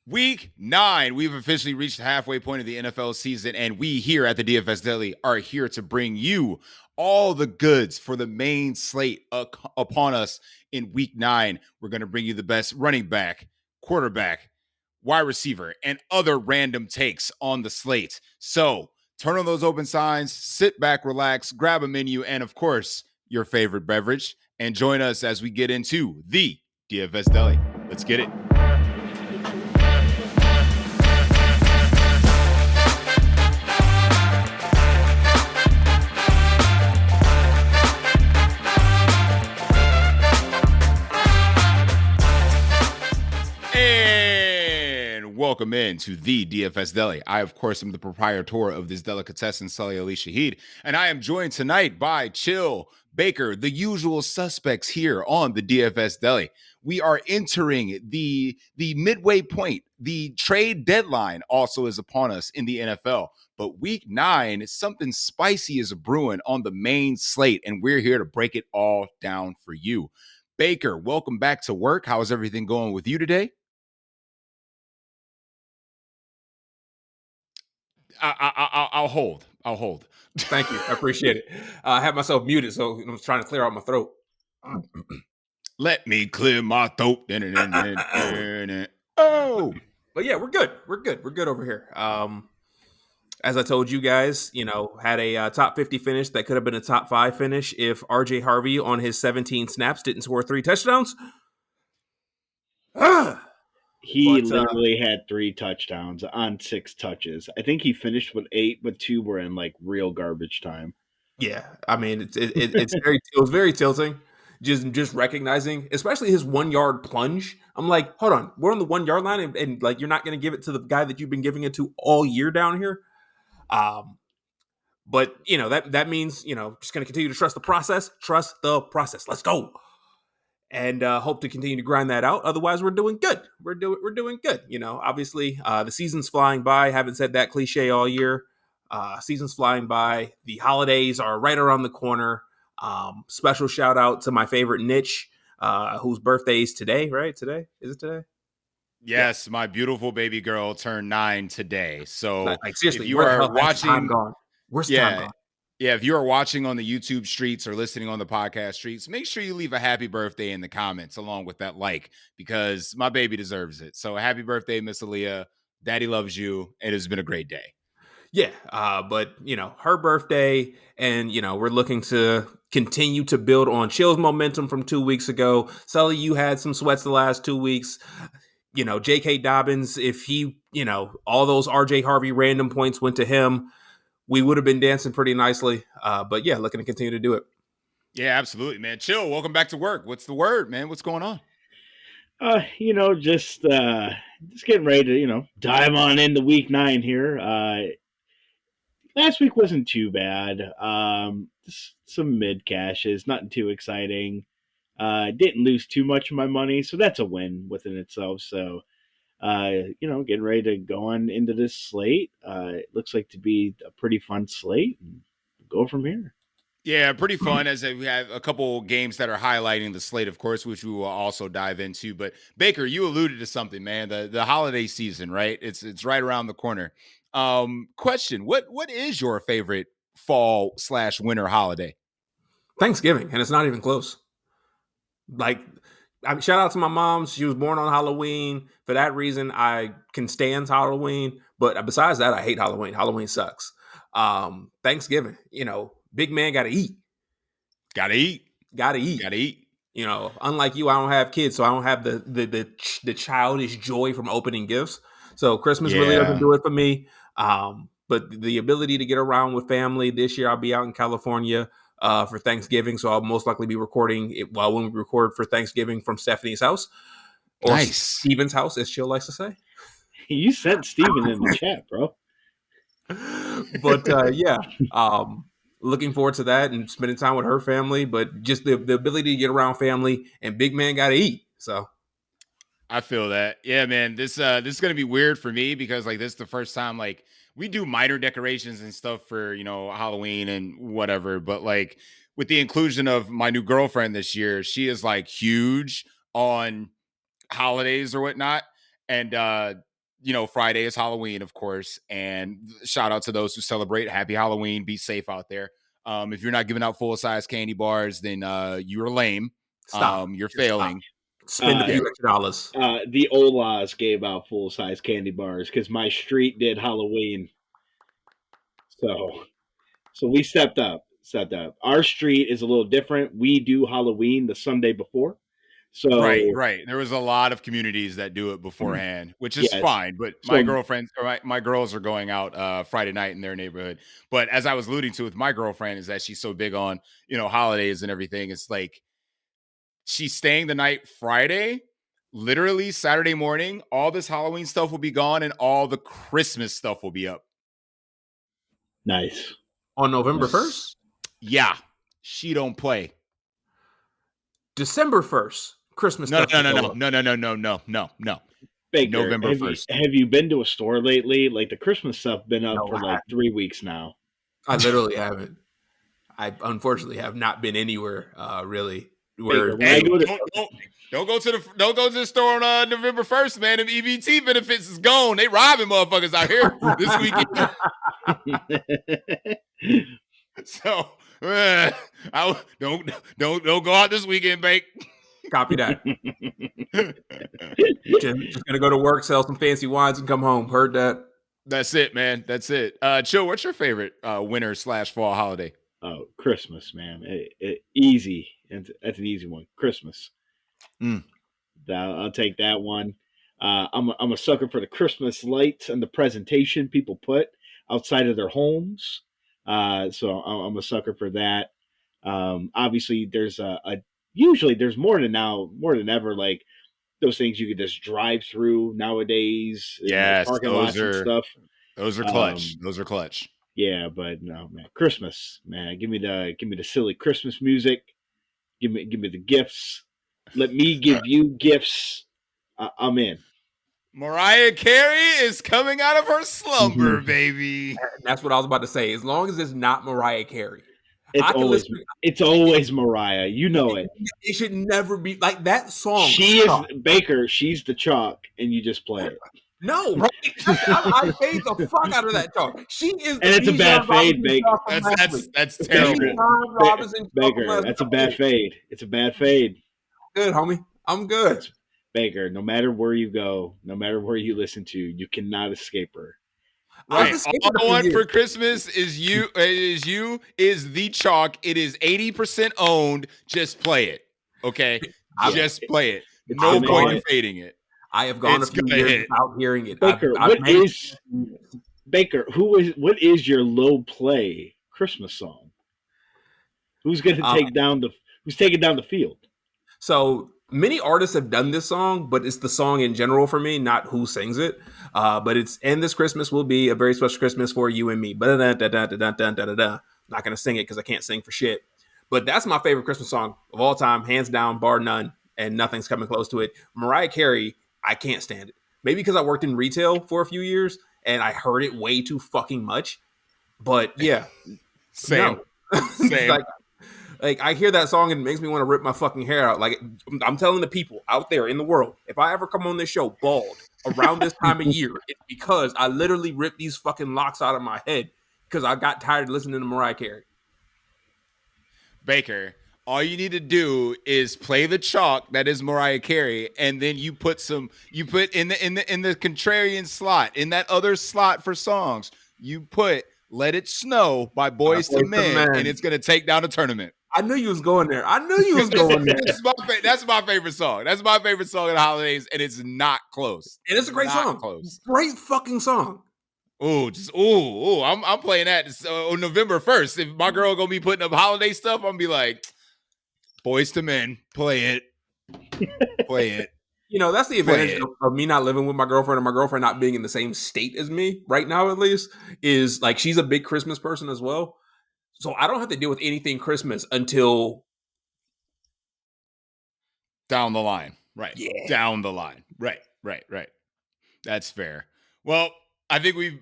Week 9, we've officially reached the halfway point of the NFL season, and we here at the DFS Deli are here to bring you all the goods for the main slate upon us in Week 9. We're going to bring you the best running back, quarterback, wide receiver, and other random takes on the slate. So turn on those open signs, sit back, relax, grab a menu, and of course, your favorite beverage, and join us as we get into the DFS Deli. Let's get it. Welcome in to the DFS Deli. I, of course, am the proprietor of this delicatessen, Sully Ali Shahid, and I am joined tonight by Chill, Baker, the usual suspects here on the DFS Deli. We are entering the midway point. The trade deadline also is upon us in the NFL, but Week 9, something spicy is brewing on the main slate, and we're here to break it all down for you. Baker, welcome back to work. How is everything going with you today? I'll hold. Thank you. I appreciate it. I have myself muted, so I was trying to clear out my throat. Let me clear my throat. Oh, but yeah, we're good. We're good over here. As I told you guys, had a top 50 finish that could have been a top 5 finish if RJ Harvey on his 17 snaps didn't score 3 touchdowns. He literally had 3 touchdowns on 6 touches. I think he finished with 8, but 2 were in like real garbage time. Yeah, I mean it was very tilting. Just recognizing, especially his 1 yard plunge. I'm like, hold on, we're on the 1 yard line, and like you're not going to give it to the guy that you've been giving it to all year down here. But that means just going to continue to trust the process. Trust the process. Let's go. And hope to continue to grind that out. Otherwise, we're doing good. We're doing good. Obviously, the season's flying by. Haven't said that cliche all year. Season's flying by. The holidays are right around the corner. Special shout out to my favorite niche, whose birthday is today. Right? Today? Is it today? Yes, my beautiful baby girl turned 9 today. So like seriously, if you are watching, where's the time gone? Yeah, if you are watching on the YouTube streets or listening on the podcast streets, make sure you leave a happy birthday in the comments along with that like, because my baby deserves it. So happy birthday, Miss Aaliyah. Daddy loves you. It has been a great day. Yeah, but, her birthday, and, we're looking to continue to build on Chill's momentum from 2 weeks ago. Sully, you had some sweats the last 2 weeks. J.K. Dobbins, if he, all those R.J. Harvey random points went to him, we would have been dancing pretty nicely. But yeah, looking to continue to do it. Yeah, absolutely, man. Chill. Welcome back to work. What's the word, man? What's going on? Just getting ready to, dive on into Week 9 here. Last week wasn't too bad. Some mid cashes, nothing too exciting. Didn't lose too much of my money, so that's a win within itself. So, getting ready to go on into this slate. It looks like to be a pretty fun slate, and go from here. Yeah, pretty fun, as we have a couple games that are highlighting the slate, of course, which we will also dive into. But Baker, you alluded to something, man. The holiday season, right? It's right around the corner. Question: What is your favorite fall/winter holiday? Thanksgiving, and it's not even close. Like, shout out to my mom. She was born on Halloween. For that reason, I can stand Halloween. But besides that, I hate Halloween. Halloween sucks. Thanksgiving, big man got to eat. Gotta eat. Unlike you, I don't have kids, so I don't have the childish joy from opening gifts. So Christmas really doesn't do it for me. But the ability to get around with family this year, I'll be out in California for Thanksgiving, so I'll most likely be recording it when we record for Thanksgiving from Stephanie's house, or nice. Steven's house, as Chill likes to say. You sent Steven in the chat, bro. But yeah, looking forward to that and spending time with her family. But just the ability to get around family, and big man got to eat. So I feel that. Yeah, man. This is gonna be weird for me because this is the first time we do minor decorations and stuff for Halloween and whatever, but with the inclusion of my new girlfriend this year, she is huge on holidays or whatnot, and Friday is Halloween, of course, and shout out to those who celebrate. Happy Halloween. Be safe out there. If you're not giving out full-size candy bars, then you're lame. Stop. You're failing. Spend a few extra dollars. The Olas gave out full-size candy bars because my street did Halloween. So we stepped up. Our street is a little different. We do Halloween the Sunday before. So Right. There was a lot of communities that do it beforehand, which is fine. But my girlfriend or my girls are going out Friday night in their neighborhood. But as I was alluding to with my girlfriend, is that she's so big on holidays and everything. It's like she's staying the night Friday. Literally Saturday morning, all this Halloween stuff will be gone, and all the Christmas stuff will be up. Nice. On November 1st? Yeah, she don't play. December 1st. Christmas. No. Baker, November 1st. Have you been to a store lately? Like the Christmas stuff been up for like 3 weeks now. I literally haven't. I unfortunately have not been anywhere really. Baker, don't go to the store on November 1st, man. Them EBT benefits is gone. They robbing motherfuckers out here this weekend. So don't go out this weekend, Bake. Copy that. just gonna go to work, sell some fancy wines, and come home. Heard that. That's it, man. That's it. Chill. What's your favorite winter/fall holiday? Oh, Christmas, man. Easy. That's an easy one. Christmas. I'll take that one. I'm a sucker for the Christmas lights and the presentation people put outside of their homes. So I'm a sucker for that. Obviously, there's usually there's more than ever, like those things you could just drive through nowadays. Yes, parking lots and stuff. Those are clutch. Those are clutch. Yeah, but no, man, Christmas, man. Give me the silly Christmas music. Give me the gifts. Let me give you gifts. I'm in. Mariah Carey is coming out of her slumber, baby. That's what I was about to say. As long as it's not Mariah Carey. It's always Mariah. You know it. It should never be like that song. She is Baker. She's the chalk, and you just play it. No, right? I fade the fuck out of that chalk. She is, and it's a bad fade, Baker. That's terrible. Baker, that's a bad fade. It's a bad fade. Good, homie. I'm good. Baker, no matter where you go, no matter where you listen to, you cannot escape her. Right. All I want for Christmas is the chalk. It is 80% owned. Just play it. Okay. Just play it. No point in fading it. I have gone a few years without hearing it. Baker, what is your low play Christmas song? Who's going to take down who's taking down the field? So many artists have done this song, but it's the song in general for me, not who sings it. But it's "And This Christmas Will Be a Very Special Christmas for You and Me." Not going to sing it because I can't sing for shit. But that's my favorite Christmas song of all time, hands down, bar none, and nothing's coming close to it. Mariah Carey, I can't stand it. Maybe because I worked in retail for a few years and I heard it way too fucking much. But yeah, same. Like I hear that song and it makes me want to rip my fucking hair out. Like I'm telling the people out there in the world, if I ever come on this show bald around this time of year, it's because I literally ripped these fucking locks out of my head because I got tired of listening to Mariah Carey. Baker, all you need to do is play the chalk that is Mariah Carey, and then you put in the contrarian slot, in that other slot for songs, you put "Let It Snow" by Boyz II Men, and it's gonna take down a tournament. I knew you was going there. That's my favorite song. That's my favorite song of the holidays, and it's not close. And it's a great song. Close. Great fucking song. I'm playing that on November 1st. If my girl gonna be putting up holiday stuff, I'm gonna be like, Boyz II Men, play it. Play it. You know, that's the advantage of me not living with my girlfriend and my girlfriend not being in the same state as me right now, at least, is like she's a big Christmas person as well. So I don't have to deal with anything Christmas until down the line. Right. Yeah. Down the line. Right. That's fair. Well, I think we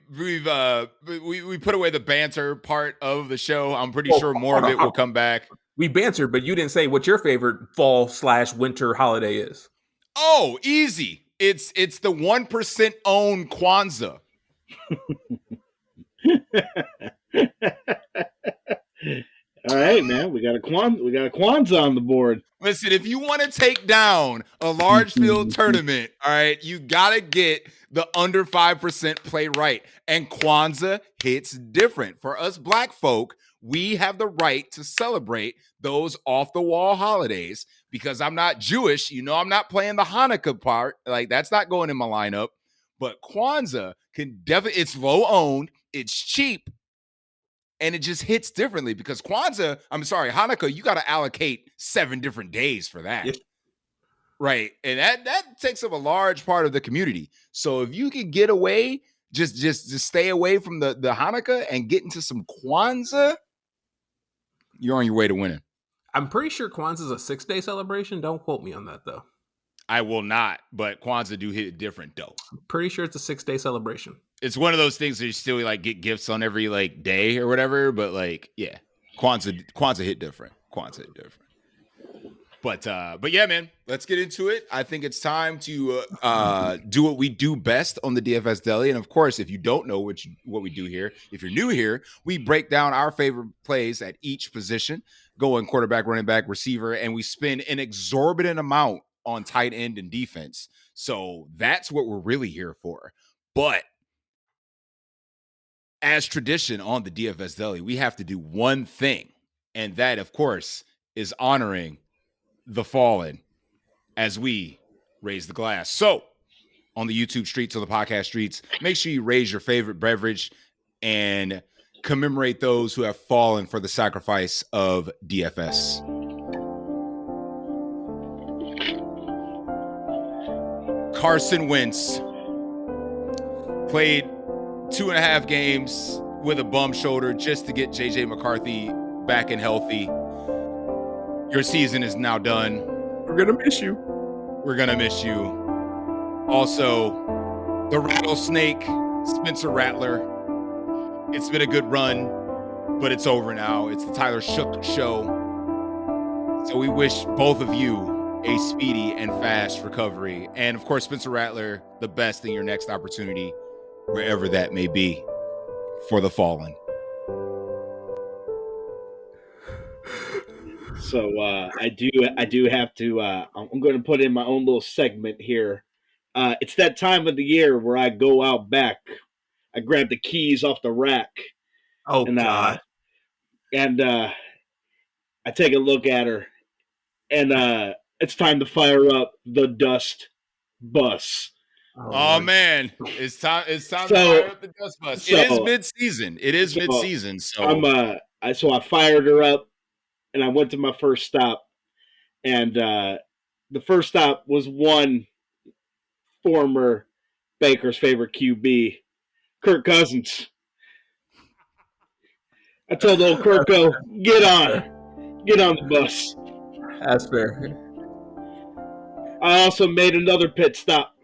put away the banter part of the show. I'm pretty sure more of it will come back. We bantered, but you didn't say what your favorite fall/winter holiday is. Oh, easy. It's the 1% owned Kwanzaa. All right, man. We got a Kwanzaa on the board. Listen, if you want to take down a large field tournament, all right, you got to get the under 5% play right. And Kwanzaa hits different. For us black folk, we have the right to celebrate those off-the-wall holidays because I'm not Jewish. You know, I'm not playing the Hanukkah part. Like, that's not going in my lineup. But Kwanzaa can definitely, it's low-owned, it's cheap, and it just hits differently because Hanukkah, you got to allocate 7 different days for that. Yep. Right. And that takes up a large part of the community. So if you can get away, just stay away from the Hanukkah and get into some Kwanzaa, you're on your way to winning. I'm pretty sure Kwanzaa is a 6-day celebration. Don't quote me on that, though. I will not, but Kwanzaa do hit it different, though. I'm pretty sure it's a 6-day celebration. It's one of those things that you still like get gifts on every like day or whatever, but like, yeah, Kwanzaa hit different. But yeah, man, let's get into it. I think it's time to do what we do best on the DFS Deli. And of course, if you don't know what we do here, if you're new here, we break down our favorite plays at each position, going quarterback, running back, receiver, and we spend an exorbitant amount on tight end and defense. So that's what we're really here for. But as tradition on the DFS Deli, we have to do one thing. And that, of course, is honoring the fallen as we raise the glass. So on the YouTube streets, on the podcast streets, make sure you raise your favorite beverage and commemorate those who have fallen for the sacrifice of DFS. Carson Wentz played 2.5 games with a bum shoulder just to get JJ McCarthy back and healthy. Your season is now done. We're going to miss you. We're going to miss you. Also, the rattlesnake, Spencer Rattler. It's been a good run, but it's over now. It's the Tyler Shook show. So we wish both of you a speedy and fast recovery. And of course, Spencer Rattler, the best in your next opportunity, wherever that may be, for the fallen. So I do have to. I'm going to put in my own little segment here. It's that time of the year where I go out back. I grab the keys off the rack. Oh, God. And I take a look at her, and it's time to fire up the dust bus. Oh man, it's time to fire up the dust bus. It is mid-season. So I fired her up. And I went to my first stop, and the first stop was one former Baker's favorite QB, Kirk Cousins. I told old Kirko, get on the bus. That's fair. I also made another pit stop.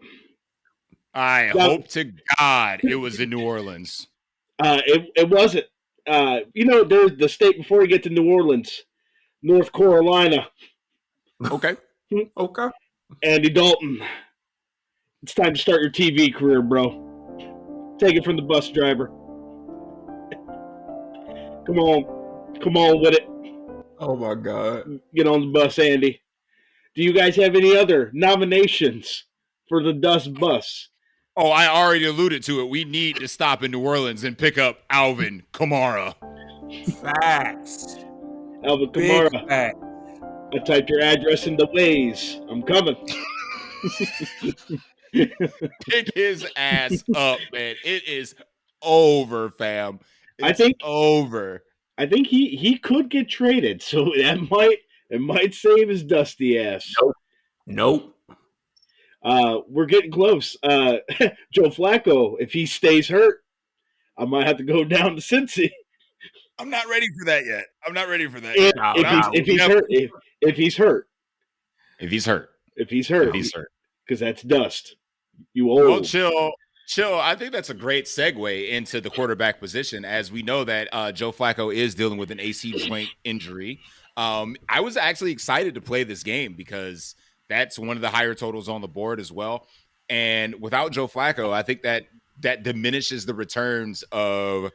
I hope to God it was in New Orleans. It wasn't. There's the state before you get to New Orleans. North Carolina. Okay. Andy Dalton. It's time to start your TV career, bro. Take it from the bus driver. Come on with it. Oh my God. Get on the bus, Andy. Do you guys have any other nominations for the Dust Bus? Oh, I already alluded to it. We need to stop in New Orleans and pick up Alvin Kamara. Facts. Alvin Kamara. I typed your address in the Waze. I'm coming. Pick his ass up, man. It is over, fam. It's over. I think he could get traded, so it might save his dusty ass. Nope. We're getting close. Joe Flacco, if he stays hurt, I might have to go down to Cincy. I'm not ready for that yet. If he's hurt. Because that's dust. You old. Well, chill. I think that's a great segue into the quarterback position, as we know that Joe Flacco is dealing with an AC joint injury. I was actually excited to play this game because that's one of the higher totals on the board as well. And without Joe Flacco, I think that diminishes the returns of,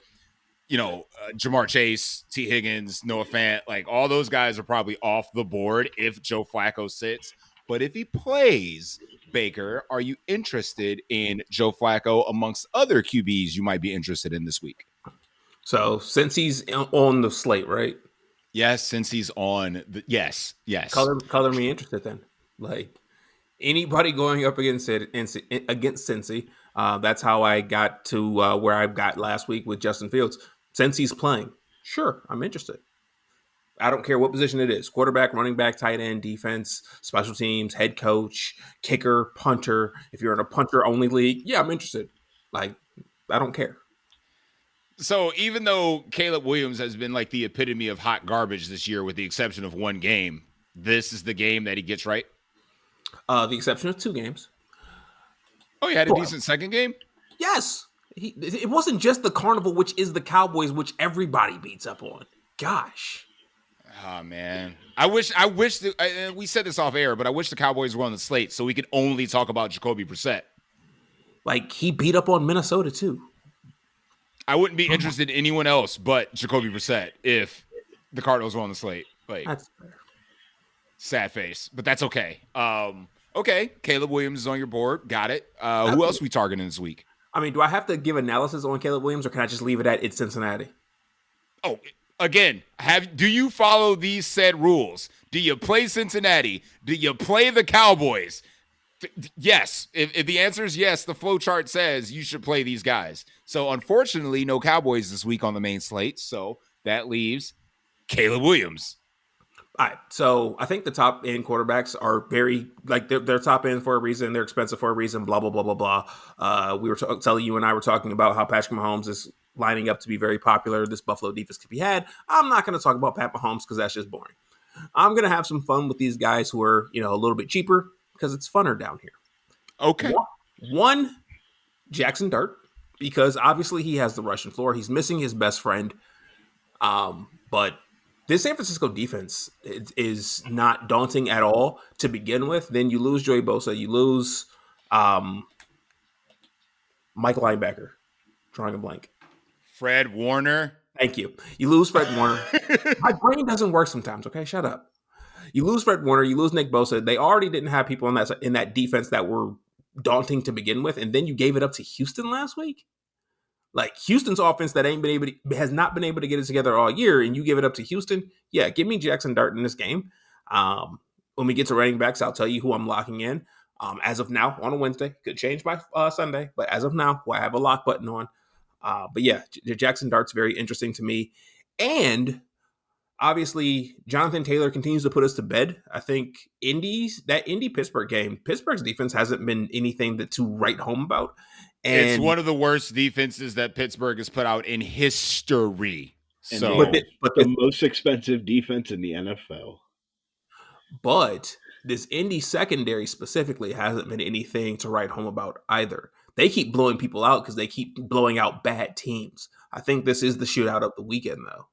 Jamar Chase, T. Higgins, Noah Fant. Like, all those guys are probably off the board if Joe Flacco sits. But if he plays, Baker, are you interested in Joe Flacco amongst other QBs you might be interested in this week? So since he's on the slate, right? Yes, since he's on yes. Color me interested then. Like, anybody going up against Cincy, that's how I got to where I got last week with Justin Fields. Since he's playing, sure, I'm interested. I don't care what position it is: quarterback, running back, tight end, defense, special teams, head coach, kicker, punter. If you're in a punter only league, yeah, I'm interested. Like, I don't care. So even though Caleb Williams has been like the epitome of hot garbage this year, with the exception of one game, this is the game that he gets right? The exception of 2 games. Oh, he had a decent second game? Yes. It wasn't just the Carnival, which is the Cowboys, which everybody beats up on. Gosh. Oh, man. I wish we said this off air, but I wish the Cowboys were on the slate so we could only talk about Jacoby Brissett. Like, he beat up on Minnesota, too. I wouldn't be interested in anyone else but Jacoby Brissett if the Cardinals were on the slate. Like, that's fair. Sad face, but that's okay. Okay, Caleb Williams is on your board. Got it. Who else are we targeting this week? I mean, do I have to give analysis on Caleb Williams, or can I just leave it at it's Cincinnati? Oh, again, do you follow these said rules? Do you play Cincinnati? Do you play the Cowboys? Yes. If the answer is yes, the flow chart says you should play these guys. So unfortunately, no Cowboys this week on the main slate. So that leaves Caleb Williams. All right. So I think the top end quarterbacks are very, like, they're top end for a reason. They're expensive for a reason, blah, blah, blah, blah, blah. We were telling you and I were talking about how Patrick Mahomes is lining up to be very popular. This Buffalo defense could be had. I'm not going to talk about Pat Mahomes because that's just boring. I'm going to have some fun with these guys who are, a little bit cheaper because it's funner down here. Okay. One, Jackson Dart, because obviously he has the rushing floor. He's missing his best friend. But this San Francisco defense is not daunting at all to begin with. Then you lose Joey Bosa. You lose Mike Linebacker. Drawing a blank. Fred Warner. Thank you. You lose Fred Warner. My brain doesn't work sometimes, okay? Shut up. You lose Fred Warner. You lose Nick Bosa. They already didn't have people in that defense that were daunting to begin with, and then you gave it up to Houston last week. Like, Houston's offense that has not been able to get it together all year, and you give it up to Houston. Yeah, give me Jackson Dart in this game. When we get to running backs, I'll tell you who I'm locking in. As of now, on a Wednesday, could change by Sunday, but as of now, I have a lock button on. But yeah, Jackson Dart's very interesting to me. And obviously, Jonathan Taylor continues to put us to bed. I think Indy-Pittsburgh game, Pittsburgh's defense hasn't been anything to write home about. And it's one of the worst defenses that Pittsburgh has put out in history. So, but the most expensive defense in the NFL. But this Indy secondary specifically hasn't been anything to write home about either. They keep blowing people out because they keep blowing out bad teams. I think this is the shootout of the weekend, though.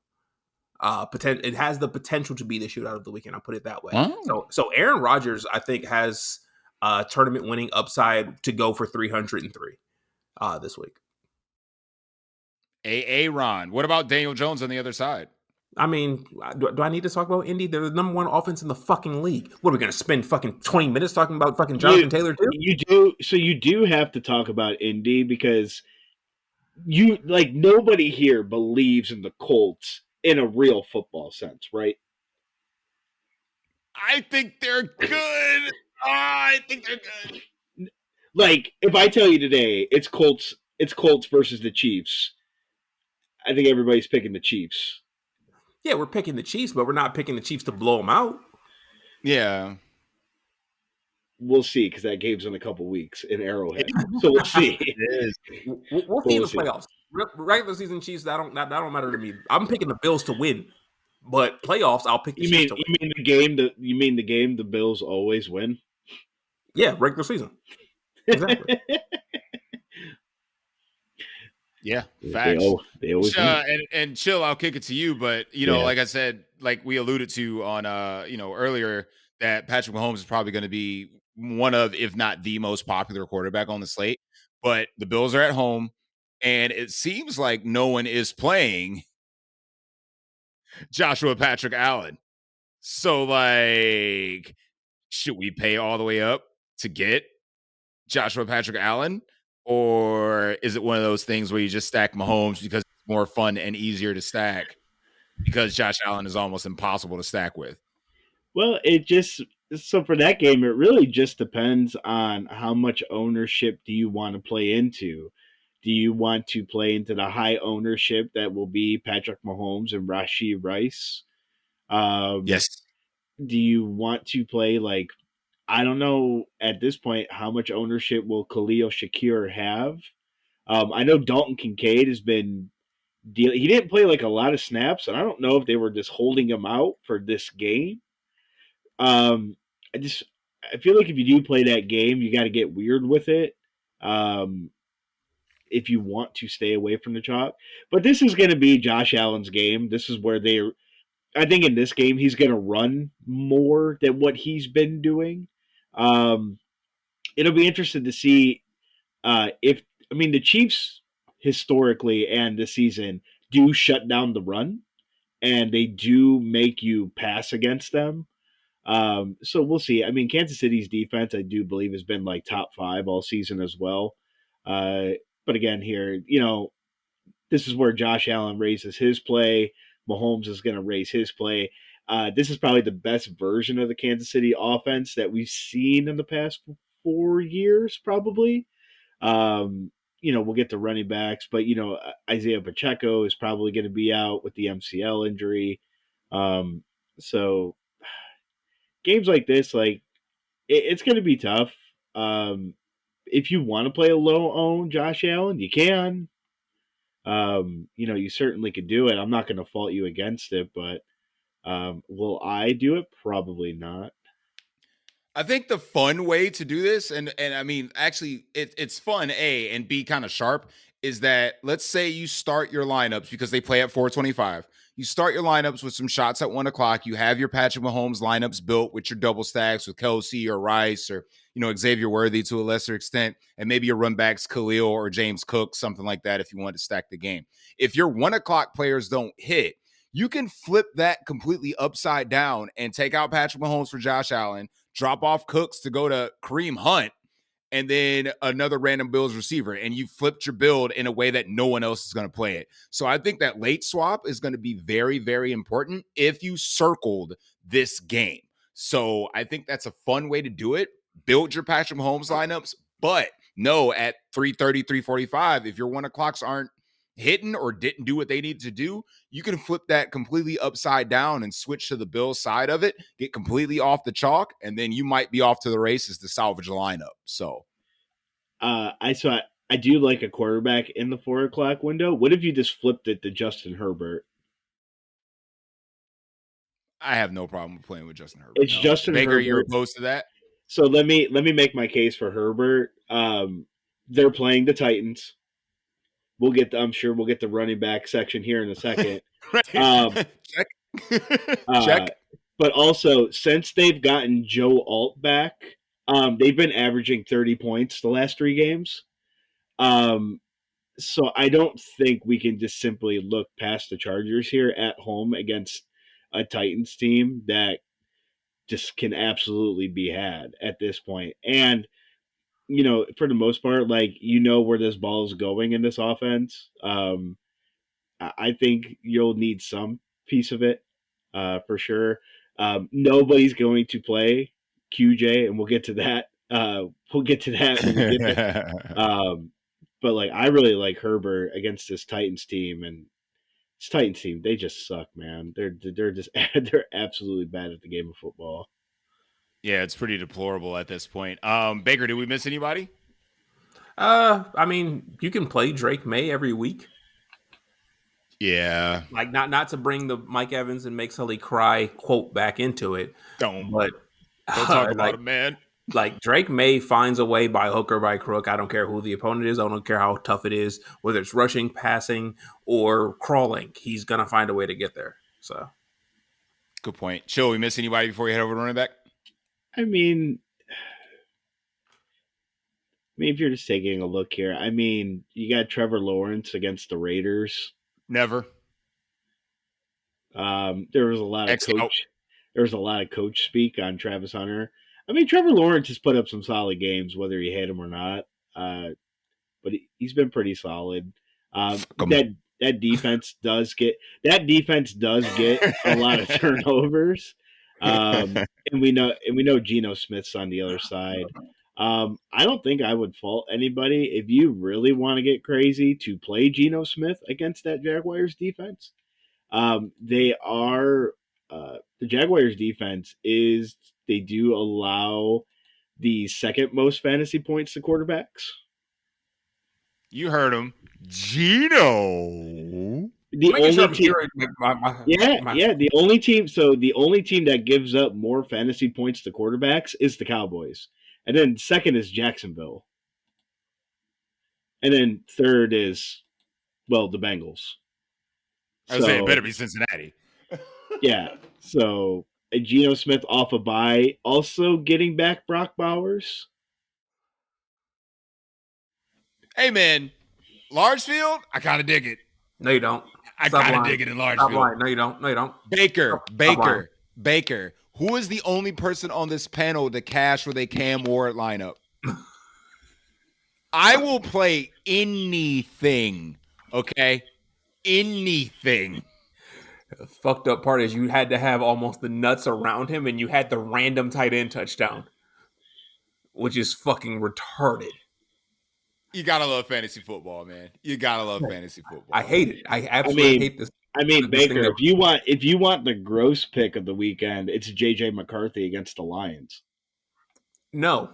It has the potential to be the shootout of the weekend. I'll put it that way. Oh. So Aaron Rodgers, I think, has tournament winning upside to go for 303 this week. Ron. What about Daniel Jones on the other side? I mean, do I need to talk about Indy? They're the number one offense in the fucking league. What are we going to spend fucking 20 minutes talking about fucking Jonathan Taylor too? You do. So you do have to talk about Indy because nobody here believes in the Colts in a real football sense, right? I think they're good. I think they're good. Like, if I tell you today it's Colts versus the Chiefs, I think everybody's picking the Chiefs. Yeah, we're picking the Chiefs, but we're not picking the Chiefs to blow them out. Yeah. We'll see, because that game's in a couple weeks in Arrowhead. So we'll see. We'll see in the playoffs. Regular season Chiefs, that don't matter to me. I'm picking the Bills to win, but playoffs, I'll pick the Chiefs to win. You mean the game the Bills always win? Yeah, regular season. Exactly. Yeah, facts. They always and Chill, I'll kick it to you, but like I said, like we alluded to on earlier, that Patrick Mahomes is probably going to be one of, if not the most popular quarterback on the slate. But the Bills are at home, and it seems like no one is playing Joshua Patrick Allen. So, like, should we pay all the way up to get Joshua Patrick Allen? Or is it one of those things where you just stack Mahomes because it's more fun and easier to stack because Josh Allen is almost impossible to stack with? Well, so for that game, it really just depends on how much ownership do you want to play into. Do you want to play into the high ownership that will be Patrick Mahomes and Rashee Rice? Yes. Do you want to play like, I don't know at this point how much ownership will Khalil Shakir have? I know Dalton Kincaid has been dealing. He didn't play like a lot of snaps, and I don't know if they were just holding him out for this game. Um, I feel like if you do play that game, you got to get weird with it. Um, if you want to stay away from the chalk, but this is going to be Josh Allen's game. This is where I think in this game he's going to run more than what he's been doing. Um, it'll be interesting to see if the Chiefs historically and this season do shut down the run, and they do make you pass against them. So we'll see. I mean, Kansas City's defense, I do believe, has been like top 5 all season as well. But again, here, this is where Josh Allen raises his play. Mahomes is going to raise his play. This is probably the best version of the Kansas City offense that we've seen in the past 4 years, probably. We'll get the running backs, but Isaiah Pacheco is probably going to be out with the MCL injury. So games like this, like it's going to be tough. If you want to play a low own Josh Allen, you can. You certainly could do it. I'm not going to fault you against it, but will I do it? Probably not. I think the fun way to do this, and I mean, actually, it's fun, A, and B, kind of sharp, is that let's say you start your lineups because they play at 425. You start your lineups with some shots at 1 o'clock. You have your Patrick Mahomes lineups built with your double stacks with Kelsey or Rice or, Xavier Worthy to a lesser extent, and maybe your run backs Khalil or James Cook, something like that if you want to stack the game. If your 1 o'clock players don't hit, you can flip that completely upside down and take out Patrick Mahomes for Josh Allen, drop off Cooks to go to Kareem Hunt, and then another random Bills receiver. And you flipped your build in a way that no one else is going to play it. So I think that late swap is going to be very, very important if you circled this game. So I think that's a fun way to do it. Build your Patrick Mahomes lineups, but no, at 3:30, 3:45, if your 1 o'clocks aren't hitting or didn't do what they needed to do, you can flip that completely upside down and switch to the Bills side of it, get completely off the chalk, and then you might be off to the races to salvage a lineup. So I do like a quarterback in the 4 o'clock window. What if you just flipped it to Justin Herbert? I have no problem playing with Justin Herbert. It's Justin Baker, Herbert. you're opposed to that? So let me make my case for Herbert. They're playing the Titans. I'm sure we'll get the running back section here in a second. Check. Check. But also, since they've gotten Joe Alt back, they've been averaging 30 points the last 3 games. So I don't think we can just simply look past the Chargers here at home against a Titans team that just can absolutely be had at this point. And for the most part, like, where this ball is going in this offense. I think you'll need some piece of it for sure. Nobody's going to play QJ, and we'll get to that. We'll get to that when we get there. But like, I really like Herbert against this Titans team, and this Titans team, they just suck, man. They're just they're absolutely bad at the game of football. Yeah, it's pretty deplorable at this point. Baker, did we miss anybody? I mean, you can play Drake May every week. Yeah. Like, not to bring the Mike Evans and make Sully cry quote back into it. Don't Talk about it, man. Like, Drake May finds a way by hook or by crook. I don't care who the opponent is. I don't care how tough it is, whether it's rushing, passing, or crawling. He's going to find a way to get there. So, good point. Chill, we miss anybody before you head over to running back? I mean, mean, if you're just taking a look here, I mean, you got Trevor Lawrence against the Raiders. Never. There was a lot of X out. coach speak on Travis Hunter. I mean, Trevor Lawrence has put up some solid games, whether you hate him or not. But he's been pretty solid. That defense does get a lot of turnovers. And we know Geno Smith's on the other side. I don't think I would fault anybody if you really want to get crazy to play Geno Smith against that Jaguars defense. The Jaguars defense they do allow the second most fantasy points to quarterbacks. You heard him. Gino. The only team. So the only team that gives up more fantasy points to quarterbacks is the Cowboys, and then second is Jacksonville, and then third is, well, the Bengals. I was saying it better be Cincinnati. Yeah. So Geno Smith off a bye, also getting back Brock Bowers. Hey man, large field, I kind of dig it. No, you don't. I kind of dig it in large field. No, you don't. Baker. Who is the only person on this panel to cash with a Cam Ward lineup? I will play anything. Okay, anything. The fucked up part is you had to have almost the nuts around him, and you had the random tight end touchdown, which is fucking retarded. You gotta love fantasy football, man. You gotta love fantasy football. I hate it. I absolutely hate this. I mean, Baker, if you want the gross pick of the weekend, it's JJ McCarthy against the Lions. No,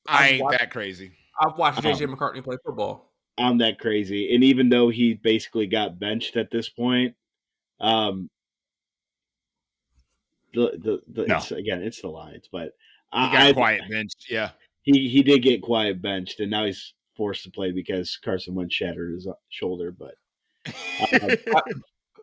I ain't that crazy. I've watched JJ McCarthy play football. I'm that crazy, and even though he basically got benched at this point, it's the Lions, but he got quiet benched. Yeah, he did get quiet benched, and now he's forced to play because Carson Wentz shattered his shoulder. But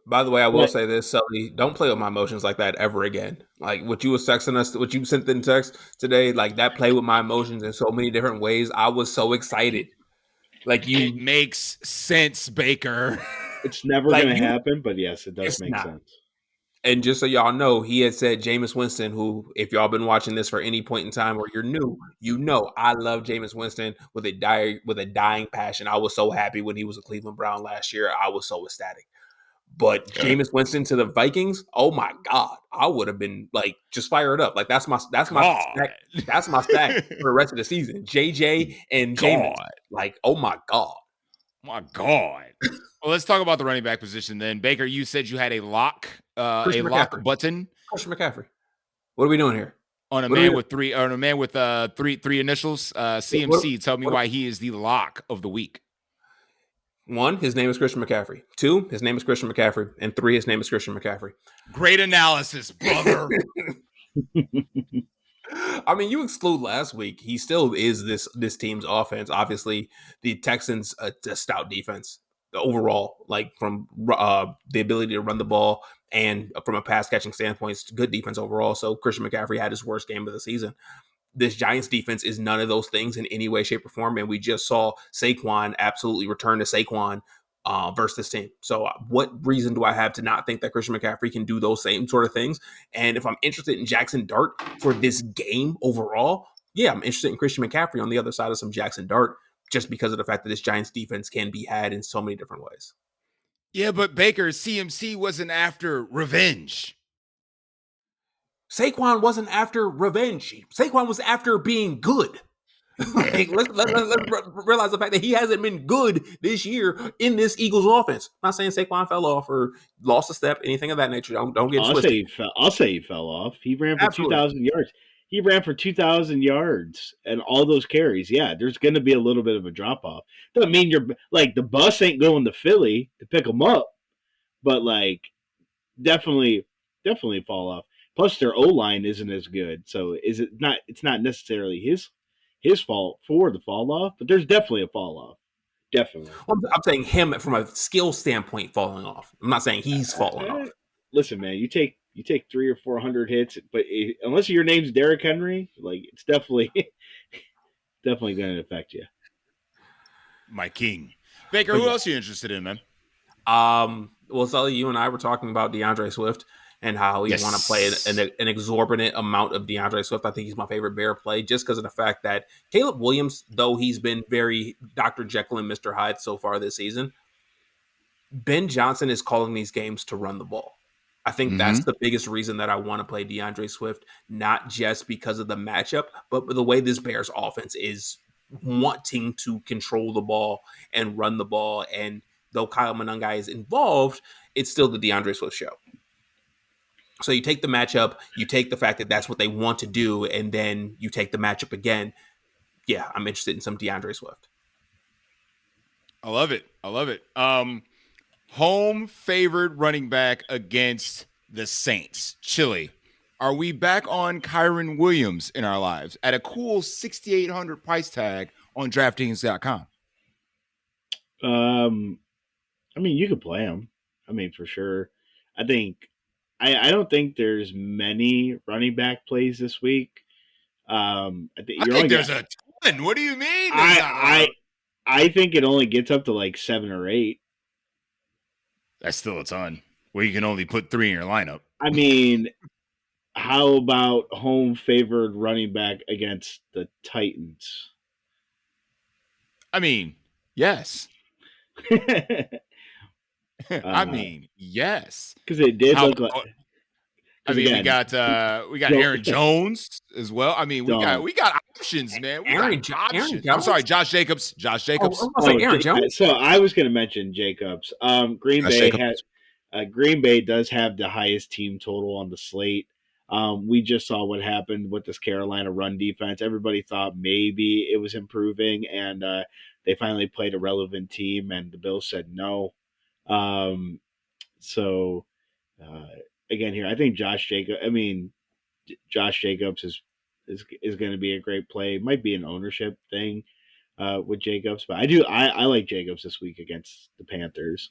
by the way, I will say this, Sully, don't play with my emotions like that ever again. Like what you was texting us, what you sent in text today, like that played with my emotions in so many different ways. I was so excited. Like it makes sense, Baker. It's never going to happen, but yes, it does make sense. And just so y'all know, he had said Jameis Winston, who, if y'all been watching this for any point in time or you're new, you know I love Jameis Winston with a dying passion. I was so happy when he was a Cleveland Brown last year. I was so ecstatic. But Jameis Winston to the Vikings, oh my God, I would have been like just fired up. Like that's my stack for the rest of the season. JJ and Jameis, like oh my God. My God. Well, let's talk about the running back position then. Baker, you said you had a lock, lock button. Christian McCaffrey. What are we doing here? On a man with three initials, CMC. Tell me why he is the lock of the week. 1, his name is Christian McCaffrey. 2, his name is Christian McCaffrey. And 3, his name is Christian McCaffrey. Great analysis, brother. I mean, you exclude last week. He still is this team's offense. Obviously, the Texans a stout defense overall, like from the ability to run the ball and from a pass catching standpoint, it's good defense overall. So Christian McCaffrey had his worst game of the season. This Giants defense is none of those things in any way, shape, or form. And we just saw Saquon absolutely return to Saquon versus this team. So what reason do I have to not think that Christian McCaffrey can do those same sort of things? And if I'm interested in Jackson Dart for this game overall, yeah, I'm interested in Christian McCaffrey on the other side of some Jackson Dart just because of the fact that this Giants defense can be had in so many different ways. Yeah, but Baker, CMC wasn't after revenge. Saquon wasn't after revenge. Saquon was after being good. Like, let's realize the fact that he hasn't been good this year in this Eagles offense. I'm not saying Saquon fell off or lost a step, anything of that nature. Don't get twisted. I'll say he fell off. He ran for 2,000 yards. He ran for 2,000 yards and all those carries. Yeah, there's going to be a little bit of a drop off. Doesn't mean you're like the bus ain't going to Philly to pick him up, but like definitely fall off. Plus, their O-line isn't as good, so it's not necessarily his fault for the fall off, but there's definitely a fall off. Definitely. Well, I'm saying him from a skill standpoint falling off. I'm not saying he's falling off. Listen, man, you take 300 or 400 hits, but unless your name's Derrick Henry, like it's definitely going to affect you. My king. Baker, But who yeah. else are you interested in, man? Well, Sully, you and I were talking about DeAndre Swift and how we want to play an exorbitant amount of DeAndre Swift. I think he's my favorite bear play just because of the fact that Caleb Williams, though he's been very Dr. Jekyll and Mr. Hyde so far this season, Ben Johnson is calling these games to run the ball. I think that's the biggest reason that I want to play DeAndre Swift, not just because of the matchup, but the way this Bears offense is wanting to control the ball and run the ball. And though Kyle Monangai is involved, it's still the DeAndre Swift show. So you take the matchup, you take the fact that that's what they want to do, and then you take the matchup again. Yeah, I'm interested in some DeAndre Swift. I love it. Home favored running back against the Saints. Chili. Are we back on Kyron Williams in our lives at a cool $6,800 price tag on DraftKings.com? I mean, you could play him. I mean, for sure. I don't think there's many running back plays this week. I think there's a ton. What do you mean? I think it only gets up to like 7 or 8. That's still a ton. Well, you can only put 3 in your lineup. I mean, how about home favored running back against the Titans? I mean, yes. I mean, yes. Because it did look like. I mean, we got Aaron Jones as well. I mean, we got options, man. Aaron Jones. I'm sorry, Josh Jacobs. Aaron Jones. So I was going to mention Jacobs. Green Bay does have the highest team total on the slate. We just saw what happened with this Carolina run defense. Everybody thought maybe it was improving, and they finally played a relevant team, and the Bills said no. Again, here I think Josh Jacobs is going to be a great play. It might be an ownership thing with Jacobs, but I like Jacobs this week against the Panthers.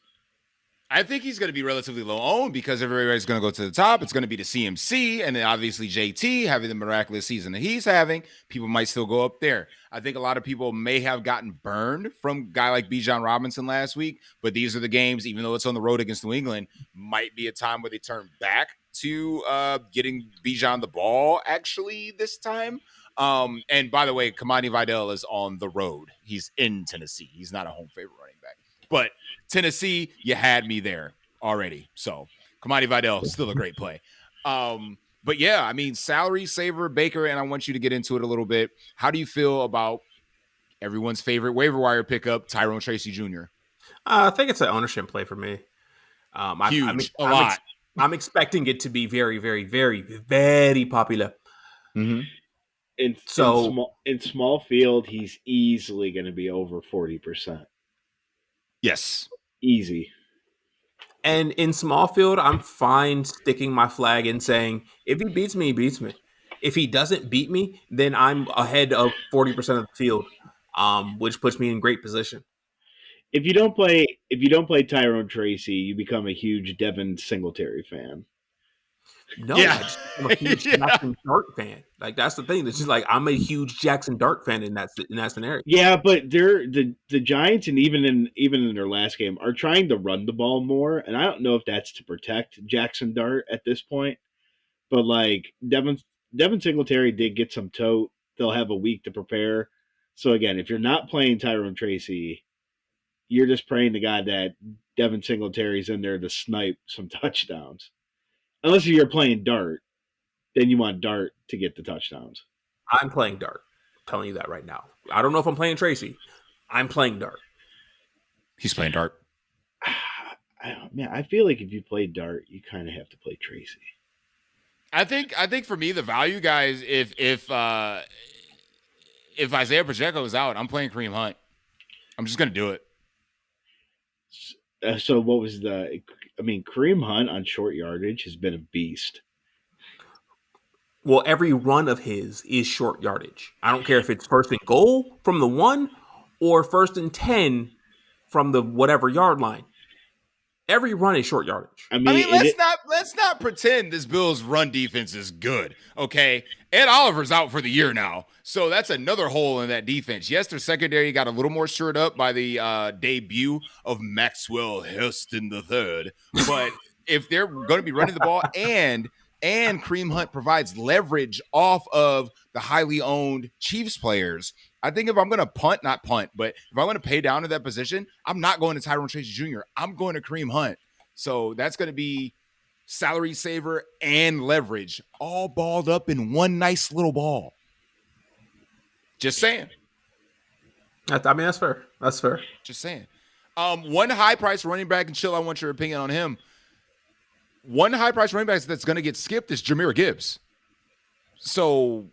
I think he's going to be relatively low owned because everybody's going to go to the top. It's going to be the CMC, and then obviously JT having the miraculous season that he's having. People might still go up there. I think a lot of people may have gotten burned from a guy like Bijan Robinson last week, but these are the games, even though it's on the road against New England, might be a time where they turn back to getting Bijan the ball actually this time. And by the way, Kamani Vidal is on the road. He's in Tennessee. He's not a home favorite running back. But Tennessee, you had me there already. So Kamani Vidal, still a great play. But yeah, I mean, salary saver Baker, and I want you to get into it a little bit. How do you feel about everyone's favorite waiver wire pickup, Tyrone Tracy Jr.? I think it's an ownership play for me. Huge, a lot. I'm expecting it to be very, very, very, very popular. Mm-hmm. In small field, he's easily going to be over 40%. Yes. Easy. And in small field, I'm fine sticking my flag and saying, if he beats me, he beats me. If he doesn't beat me, then I'm ahead of 40% of the field, which puts me in great position. If you don't play Tyrone Tracy, you become a huge Devin Singletary fan. No, I'm a huge Jackson Dart fan. Like, that's the thing. It's just like I'm a huge Jackson Dart fan in that scenario. Yeah, but the Giants and even in their last game are trying to run the ball more, and I don't know if that's to protect Jackson Dart at this point. But like Devin Singletary did get some tote. They'll have a week to prepare. So again, if you're not playing Tyrone Tracy, you're just praying to God that Devin Singletary's in there to snipe some touchdowns. Unless you're playing Dart, then you want Dart to get the touchdowns. I'm playing Dart. I'm telling you that right now. I don't know if I'm playing Tracy. I'm playing Dart. He's playing Dart. I feel like if you play Dart, you kind of have to play Tracy. I think for me, the value guys, if Isaiah Pacheco is out, I'm playing Kareem Hunt. I'm just gonna do it. So what was Kareem Hunt on short yardage has been a beast. Well, every run of his is short yardage. I don't care if it's first and goal from the 1 or first and 10 from the whatever yard line. Every run is short yardage. I mean, let's not pretend this Bills run defense is good. Okay, Ed Oliver's out for the year now, so that's another hole in that defense. Yes, their secondary got a little more shored up by the debut of Maxwell Heston III, but if they're going to be running the ball and Kareem Hunt provides leverage off of the highly owned Chiefs players, I think if I'm going to not punt, but if I'm going to pay down to that position, I'm not going to Tyrone Tracy Jr. I'm going to Kareem Hunt. So that's going to be salary saver and leverage all balled up in one nice little ball. Just saying. That's fair. That's fair. Just saying. One high price running back, and Chill, I want your opinion on him. One high price running back that's going to get skipped is Jahmyr Gibbs. So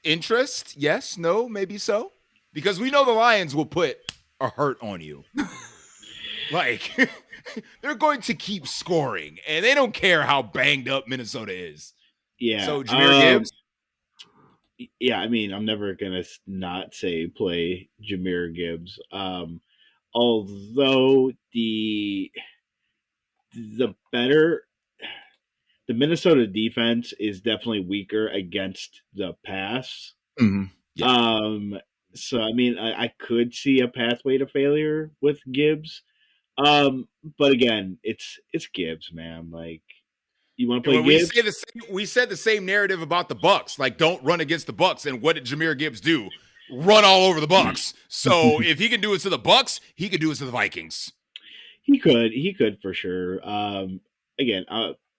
interest? Yes, no, maybe so. Because we know the Lions will put a hurt on you. Like, they're going to keep scoring, and they don't care how banged up Minnesota is. Yeah. So Jahmyr Gibbs? Yeah, I mean, I'm never going to not say play Jahmyr Gibbs. Although the Minnesota defense is definitely weaker against the pass. Mm-hmm. Yeah. So, I mean, I could see a pathway to failure with Gibbs. But again, it's Gibbs, man. Like, you want to play Gibbs? We said the same narrative about the Bucks. Like, don't run against the Bucks. And what did Jahmyr Gibbs do? Run all over the Bucks. So if he can do it to the Bucks, he could do it to the Vikings. He could for sure. Again,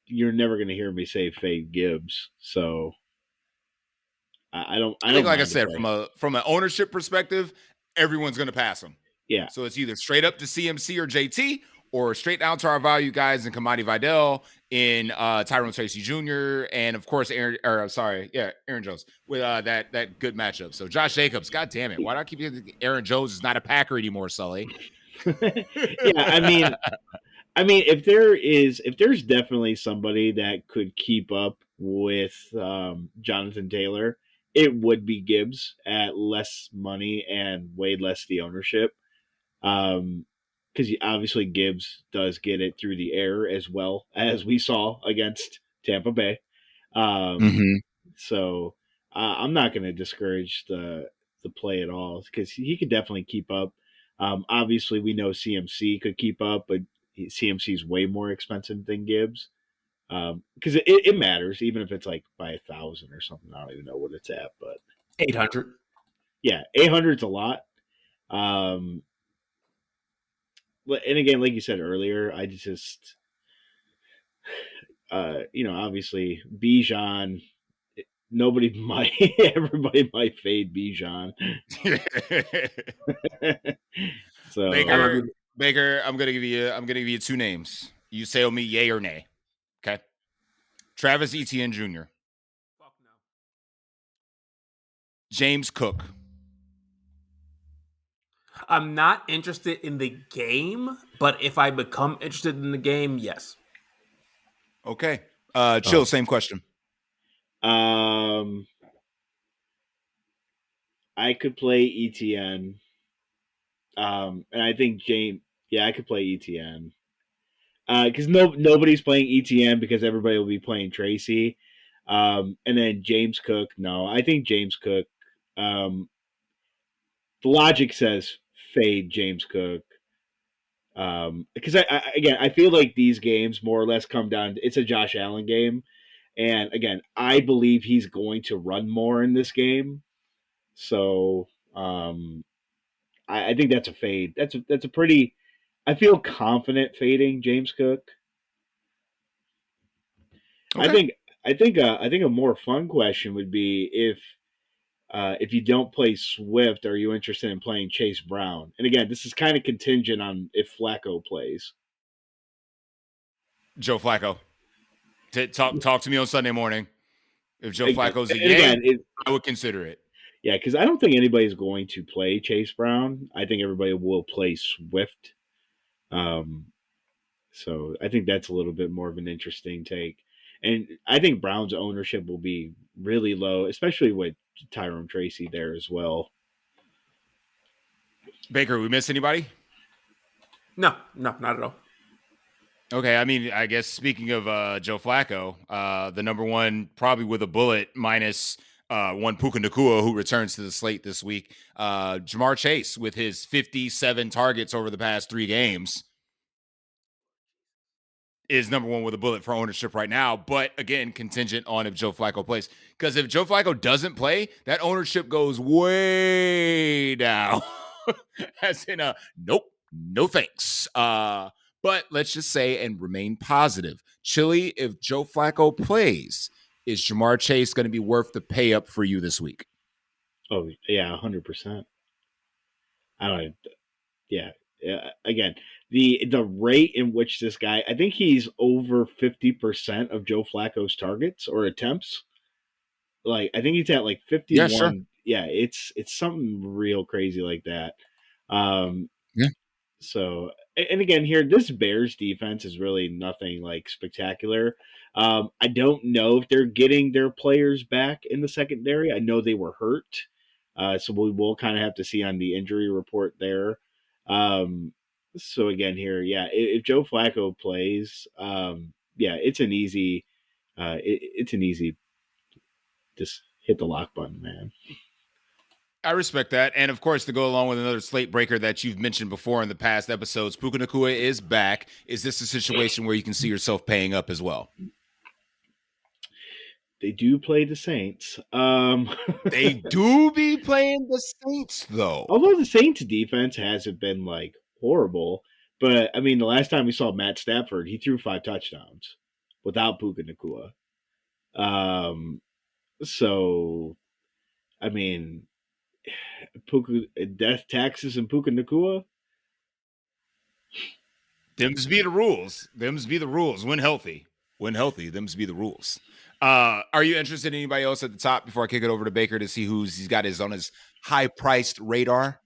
you're never going to hear me say fade Gibbs. So I think, like I said, from an ownership perspective, everyone's going to pass him. Yeah. So it's either straight up to CMC or JT, or straight down to our value guys in Kamani Vidal, in Tyrone Tracy Jr., and of course Aaron Jones with that good matchup. So Josh Jacobs, God damn it, why do I keep thinking Aaron Jones is not a Packer anymore, Sully? Yeah, I mean, if there's definitely somebody that could keep up with Jonathan Taylor, it would be Gibbs at less money and way less the ownership. Because obviously Gibbs does get it through the air as well, as we saw against Tampa Bay. So I'm not going to discourage the play at all, because he could definitely keep up. Obviously, we know CMC could keep up, but CMC is way more expensive than Gibbs, because it matters, even if it's like by 1,000 or something. I don't even know what it's at, but 800. Yeah, 800 is a lot. And again, like you said earlier, I just, obviously Bijan, everybody might fade Bijan. So Baker, I'm gonna give you two names. You say me yay or nay. Okay. Travis Etienne Jr. Fuck no. James Cook. I'm not interested in the game, but if I become interested in the game, yes. Okay. Chill, same question. I could play ETN. And I think I could play ETN. Because nobody's playing ETN because everybody will be playing Tracy. And then James Cook, no. I think James Cook, the logic says fade James Cook. Because I feel like these games more or less come down, it's a Josh Allen game. And again, I believe he's going to run more in this game. So I think that's a fade. That's a pretty, I feel confident fading James Cook. Okay. I think a more fun question would be if you don't play Swift, are you interested in playing Chase Brown? And again, this is kind of contingent on if Flacco plays. Joe Flacco. Talk to me on Sunday morning. If Joe Flacco's a game, I would consider it. Yeah, because I don't think anybody's going to play Chase Brown. I think everybody will play Swift. So I think that's a little bit more of an interesting take. And I think Brown's ownership will be really low, especially with Tyrone Tracy there as well. Baker, we miss anybody? No, not at all. Okay, I mean, I guess speaking of Joe Flacco, the number one probably with a bullet minus one Puka Nakua who returns to the slate this week. Jamar Chase with his 57 targets over the past 3 games is number one with a bullet for ownership right now. But again, contingent on if Joe Flacco plays. Because if Joe Flacco doesn't play, that ownership goes way down. As in a nope, no thanks. But let's just say and remain positive. Chili, if Joe Flacco plays, is Jamar Chase going to be worth the pay up for you this week? Oh yeah, 100%. I don't. Yeah. Again, the rate in which this guy, I think he's over 50% of Joe Flacco's targets or attempts. Like I think he's at like Yeah, sure. 51. Yeah, it's something real crazy like that. Um, Yeah. So, and again, here, this Bears defense is really nothing like spectacular. I don't know if they're getting their players back in the secondary. I know they were hurt. So we will kind of have to see on the injury report there. So again, here, yeah, if Joe Flacco plays, yeah, it's an easy, it's an easy, just hit the lock button, man. I respect that. And of course, to go along with another slate breaker that you've mentioned before in the past episodes, Puka Nakua is back. Is this a situation where you can see yourself paying up as well? They do play the Saints. They do be playing the Saints, though. Although the Saints defense hasn't been like horrible, but I mean, the last time we saw Matt Stafford, he threw 5 touchdowns without Puka Nakua. So I mean, Puka death taxes and Puka Nakua. Them's be the rules. Them's be the rules. When healthy. When healthy, them's be the rules. Are you interested in anybody else at the top before I kick it over to Baker to see who's he's got his on his high priced radar?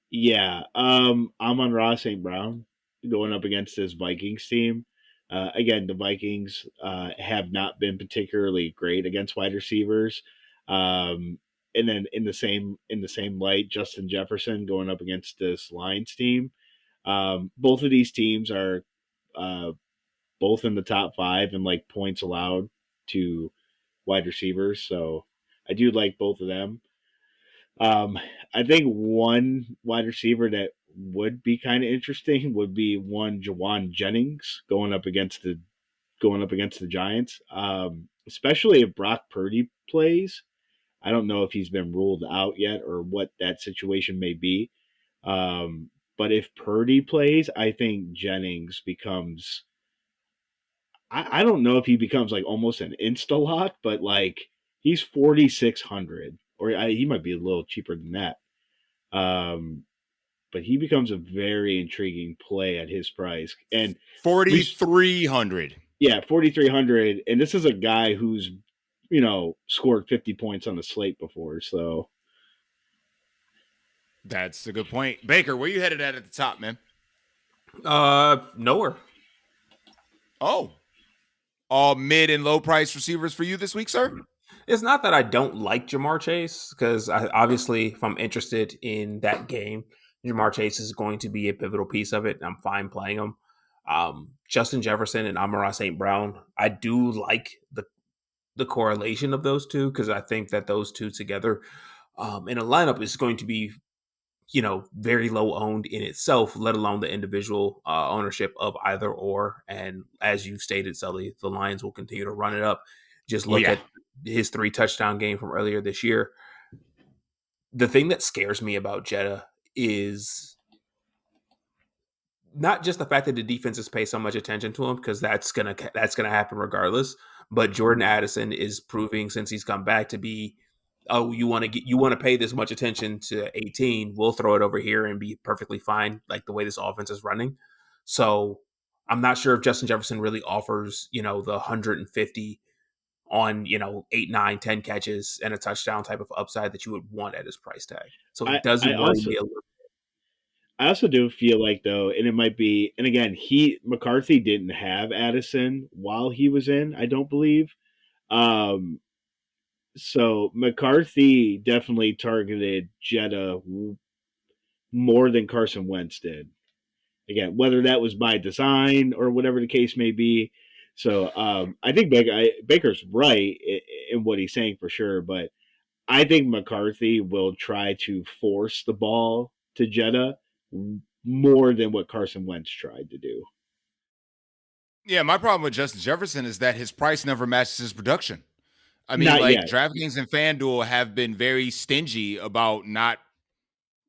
Yeah, I'm on Ross St. Brown going up against this Vikings team. Again, the Vikings have not been particularly great against wide receivers. And then in the same light, Justin Jefferson going up against this Lions team. Both of these teams are uh, both in the top 5 in like points allowed to wide receivers. So I do like both of them. Um, I think one wide receiver that would be kind of interesting would be one Jawan Jennings going up against the Giants. Especially if Brock Purdy plays. I don't know if he's been ruled out yet or what that situation may be. But if Purdy plays, I think Jennings becomes. I don't know if he becomes like almost an insta lock, but like he's 4,600, or he might be a little cheaper than that. Um, but he becomes a very intriguing play at his price. And 4,300. yeah, 4,300. And this is a guy who's, scored 50 points on the slate before. So That's a good point. Baker, where you headed at the top, man? Nowhere. Oh, all mid and low price receivers for you this week, sir? It's not that I don't like Jamar Chase, because obviously, if I'm interested in that game, Jamar Chase is going to be a pivotal piece of it. I'm fine playing him. Justin Jefferson and Amon-Ra St. Brown, I do like the correlation of those two, because I think that those two together in a lineup is going to be very low owned in itself, let alone the individual ownership of either or. And as you stated, Sully, the Lions will continue to run it up. Just look at his 3 touchdown game from earlier this year. The thing that scares me about Jetta is not just the fact that the defenses pay so much attention to him, because that's gonna happen regardless. But Jordan Addison is proving, since he's come back, to be, oh, you want to pay this much attention to 18, we'll throw it over here and be perfectly fine, like the way this offense is running. So I'm not sure if Justin Jefferson really offers the 150 on 8, 9, 10 catches and a touchdown type of upside that you would want at his price tag. So it I, doesn't I worry also me a little. I also do feel like though, and it might be, and again, McCarthy didn't have Addison while he was in, I don't believe. Um, so McCarthy definitely targeted Jetta more than Carson Wentz did again, whether that was by design or whatever the case may be. So I think Baker's right in what he's saying for sure, but I think McCarthy will try to force the ball to Jeddah more than what Carson Wentz tried to do. Yeah, my problem with Justin Jefferson is that his price never matches his production. I mean, Not like yet. DraftKings and FanDuel have been very stingy about not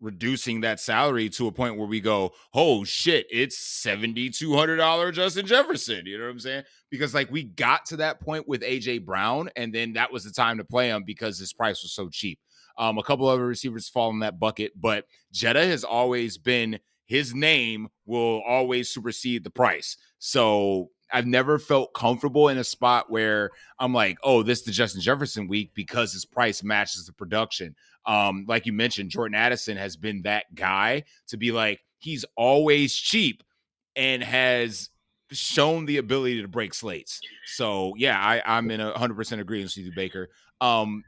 reducing that salary to a point where we go, oh shit, it's $7,200 Justin Jefferson. You know what I'm saying? Because like we got to that point with AJ Brown, and then that was the time to play him because his price was so cheap. A couple other receivers fall in that bucket, but Jeddah has always been, his name will always supersede the price. So I've never felt comfortable in a spot where I'm like, oh, this is the Justin Jefferson week because his price matches the production. Like you mentioned, Jordan Addison has been that guy to be like, he's always cheap and has shown the ability to break slates. So yeah, I'm in 100% agreement with you, Baker.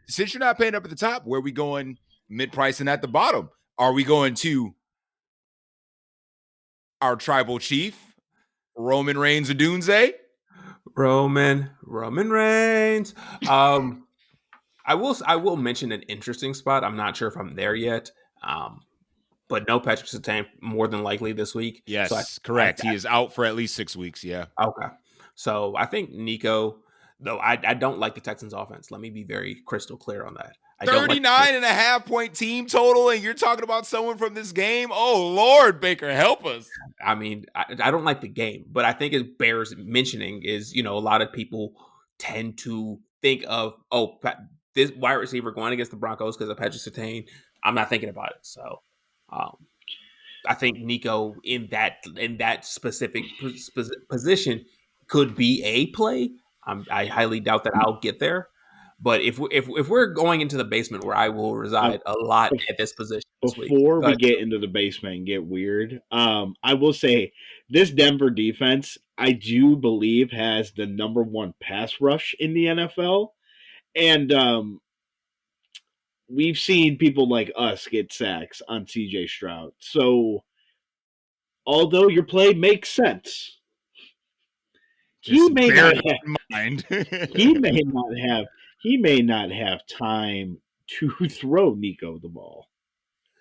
Since you're not paying up at the top, where are we going mid-price and at the bottom? Are we going to our tribal chief, Roman Reigns of Doomsday? Roman Reigns. I will mention an interesting spot. I'm not sure if I'm there yet. But no Patrick Surtain more than likely this week. Yes, so correct. He is out for at least 6 weeks. Yeah. Okay. So I think Nico, though I don't like the Texans offense. Let me be very crystal clear on that. 39.5 point team total, and you're talking about someone from this game? Oh, Lord, Baker, help us. I mean, I don't like the game, but I think it bears mentioning is, a lot of people tend to think of, this wide receiver going against the Broncos because of Patrick Surtain. I'm not thinking about it. So I think Nico in that specific position could be a play. I highly doubt that I'll get there. But if we're going into the basement where I will reside a lot at this position before we get into the basement and get weird, I will say this Denver defense, I do believe, has the number one pass rush in the NFL, and we've seen people like us get sacks on CJ Stroud. So, although your play makes sense, he may not have time to throw Nico the ball.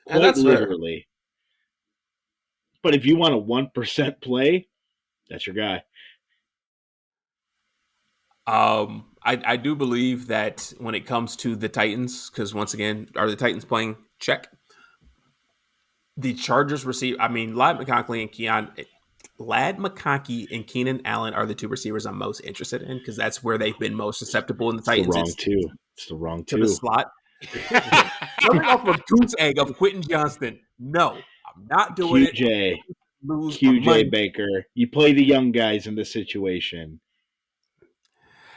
And that's literally. Fair. But if you want a 1% play, that's your guy. I do believe that when it comes to the Titans, because once again, are the Titans playing? Check. The Chargers receive. I mean, Ladd McConkey and Keenan Allen are the two receivers I'm most interested in because that's where they've been most susceptible in the Titans. It's the wrong two. To the slot. Coming off of goose egg of Quentin Johnston. No, I'm not doing it. QJ Baker. You play the young guys in this situation.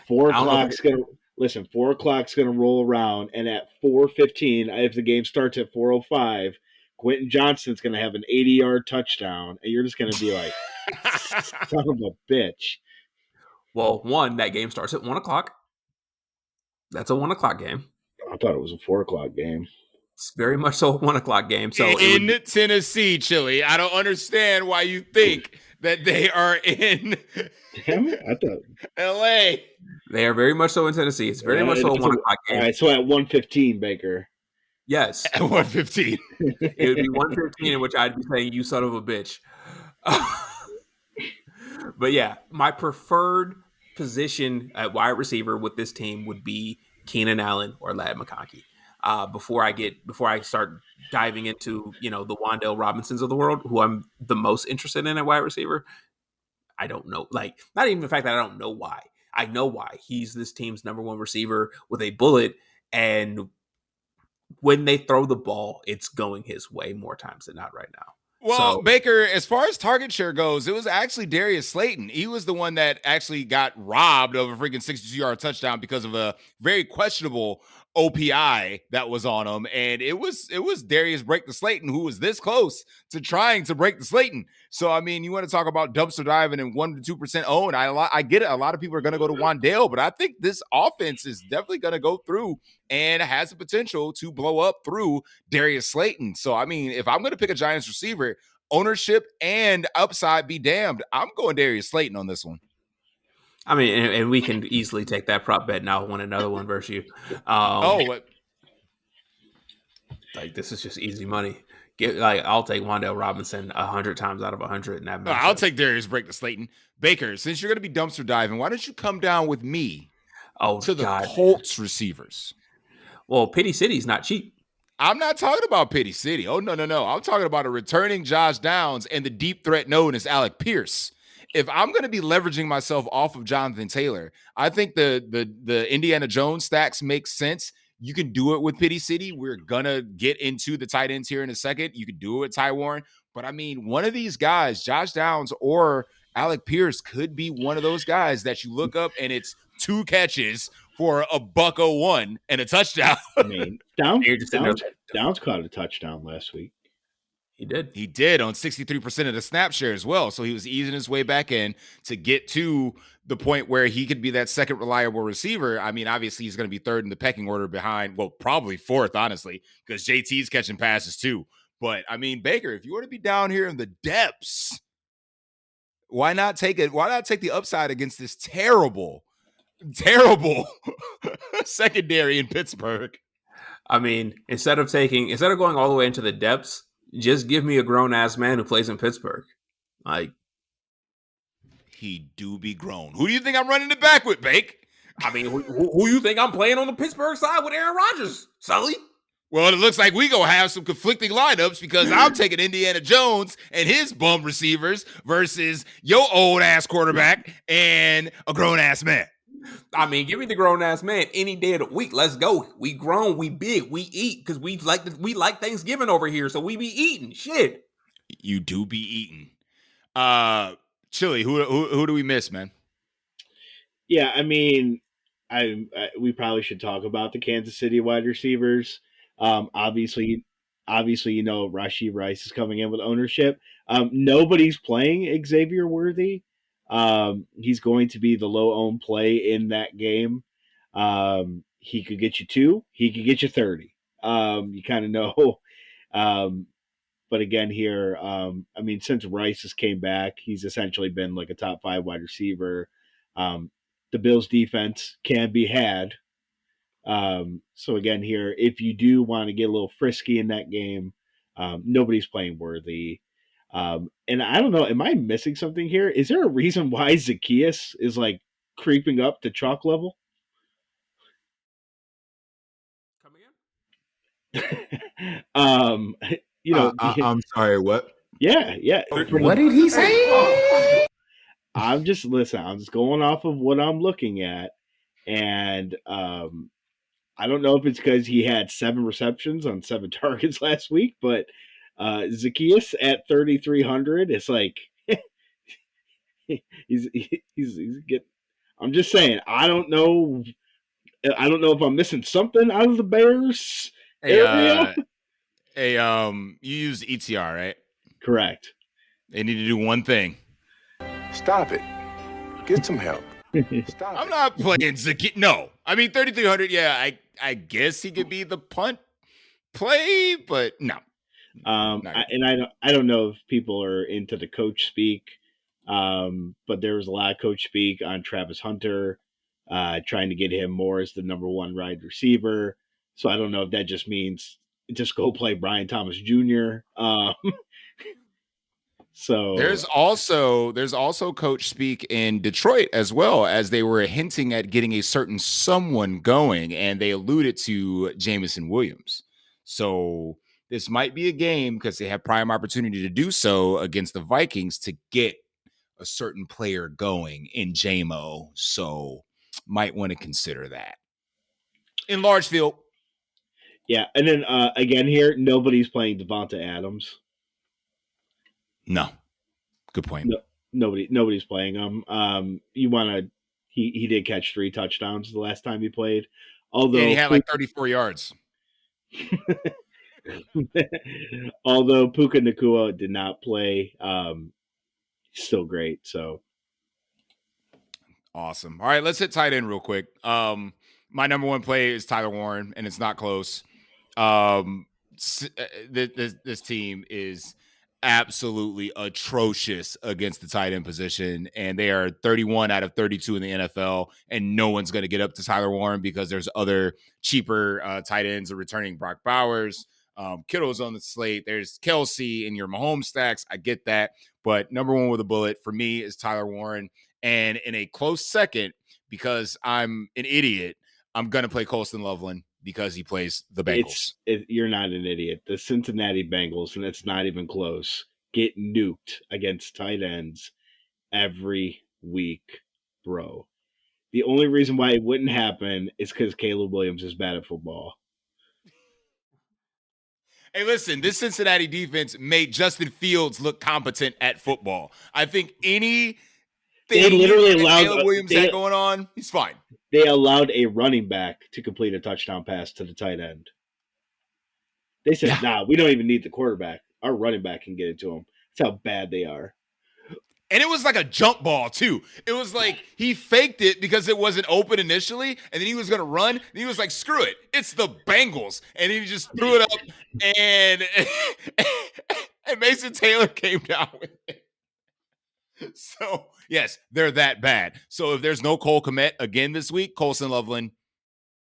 4 o'clock's gonna roll around, and at 4:15, if the game starts at 4:05, Quentin Johnston's gonna have an 80-yard touchdown, and you're just gonna be like, son of a bitch. Well, that game starts at 1 o'clock. That's a 1 o'clock game. I thought it was a 4 o'clock game. It's very much so a 1 o'clock game. So in Tennessee, Chili. I don't understand why you think that they are in LA. They are very much so in Tennessee. It's very much so a 1 o'clock game. All right, so at 1:15, Baker. Yes. At 1:15. It would be 1:15 in which I'd be saying, you son of a bitch. But yeah, my preferred position at wide receiver with this team would be Keenan Allen or Ladd McConkey. Before I start diving into, the Wan'Dale Robinsons of the world, who I'm the most interested in at wide receiver. I don't know, not even the fact that I don't know why. I know why. He's this team's number one receiver with a bullet, and when they throw the ball, it's going his way more times than not right now. Well, Baker, as far as target share goes, it was actually Darius Slayton. He was the one that actually got robbed of a freaking 62-yard touchdown because of a very questionable OPI that was on him. And it was Darius Break the Slayton who was this close to trying to break the Slayton. So, I mean, you want to talk about dumpster diving and 1 to 2% own. I get it. A lot of people are going to go to Wan'Dale, but I think this offense is definitely going to go through and has the potential to blow up through Darius Slayton. So, I mean, if I'm going to pick a Giants receiver, ownership and upside be damned. I'm going Darius Slayton on this one. I mean, and we can easily take that prop bet now, win another one versus you. Like this is just easy money. I'll take Wan'Dale Robinson 100 times out of 100 in that matchup. I'll take Darius break to Slayton. Baker, since you're going to be dumpster diving, why don't you come down with me to the Colts receivers? Well, Pity City's not cheap. I'm not talking about Pity City. Oh, no. I'm talking about a returning Josh Downs and the deep threat known as Alec Pierce. If I'm going to be leveraging myself off of Jonathan Taylor, I think the Indiana Jones stacks make sense. You can do it with Pity City. We're going to get into the tight ends here in a second. You can do it with Ty Warren. But, I mean, one of these guys, Josh Downs or Alec Pierce, could be one of those guys that you look up and it's 2 catches for $101 and a touchdown. I mean, Downs caught a touchdown last week. He did on 63% of the snap share as well. So he was easing his way back in to get to the point where he could be that second reliable receiver. I mean, obviously he's going to be third in the pecking order behind, well, probably fourth, honestly, because JT's catching passes too. But I mean, Baker, if you were to be down here in the depths, why not take it? Why not take the upside against this terrible secondary in Pittsburgh? I mean, instead of going all the way into the depths, just give me a grown-ass man who plays in Pittsburgh. Like, he do be grown. Who do you think I'm running it back with, Bake? I mean, who you think I'm playing on the Pittsburgh side with Aaron Rodgers, Sully? Well, it looks like we gonna have some conflicting lineups because I'm taking Indiana Jones and his bum receivers versus your old-ass quarterback and a grown-ass man. I mean, give me the grown-ass man any day of the week. Let's go. We grown, we big, we eat because we like Thanksgiving over here, so we be eating. Shit. You do be eating. Chili, who do we miss, man? Yeah, I mean, we probably should talk about the Kansas City wide receivers. Obviously, Rashee Rice is coming in with ownership. Nobody's playing Xavier Worthy. He's going to be the low-owned play in that game. He could get you 2. He could get you 30. You kind of know. But again here, I mean, since Rice has came back, he's essentially been like a top 5 wide receiver. The Bills defense can be had. So again here, if you do want to get a little frisky in that game, nobody's playing Worthy. And I don't know, am I missing something here? Is there a reason why Zacchaeus is like creeping up to chalk level? Come again? I'm sorry, what? Yeah. What did he say? I'm just going off of what I'm looking at. And I don't know if it's because he had 7 receptions on 7 targets last week, but Zacchaeus at 3,300, it's like he's getting. I'm just saying, I don't know if I'm missing something out of the Bears area. You use ETR, right? Correct. They need to do one thing. Stop it. Get some help. I'm not playing Zacchaeus. No, I mean 3,300. Yeah, I guess he could be the punt play, but no. I don't know if people are into the coach speak, but there was a lot of coach speak on Travis Hunter, trying to get him more as the number 1 wide receiver. So I don't know if that just means just go play Brian Thomas Jr. So there's also coach speak in Detroit as well, as they were hinting at getting a certain someone going, and they alluded to Jameson Williams. So this might be a game, because they have prime opportunity to do so against the Vikings, to get a certain player going in JMO. So might want to consider that in large field. Yeah, and then again here, nobody's playing Devonta Adams. No, good point. Nobody's playing him. He did catch 3 touchdowns the last time he played. Although he had like 34 yards. Although Puka Nacua did not play, still great. So awesome. All right, let's hit tight end real quick. My number 1 play is Tyler Warren, and it's not close. This team is absolutely atrocious against the tight end position, and they are 31 out of 32 in the NFL, and no one's going to get up to Tyler Warren because there's other cheaper tight ends returning. Brock Bowers, Kittle's on the slate. There's Kelsey in your Mahomes stacks. I get that, but number one with a bullet for me is Tyler Warren, and in a close second, because I'm an idiot, I'm going to play Colston Loveland because he plays the Bengals. You're not an idiot. The Cincinnati Bengals, and it's not even close, get nuked against tight ends every week, bro. The only reason why it wouldn't happen is because Caleb Williams is bad at football. Hey, listen, this Cincinnati defense made Justin Fields look competent at football. I think anything Caleb Williams had going on, he's fine. They allowed a running back to complete a touchdown pass to the tight end. They said, nah, we don't even need the quarterback. Our running back can get it to him. That's how bad they are. And it was like a jump ball, too. It was like he faked it because it wasn't open initially, and then he was going to run, and he was like, screw it. It's the Bengals. And he just threw it up, and Mason Taylor came down with it. So, yes, they're that bad. So if there's no Cole Kmet again this week, Colston Loveland,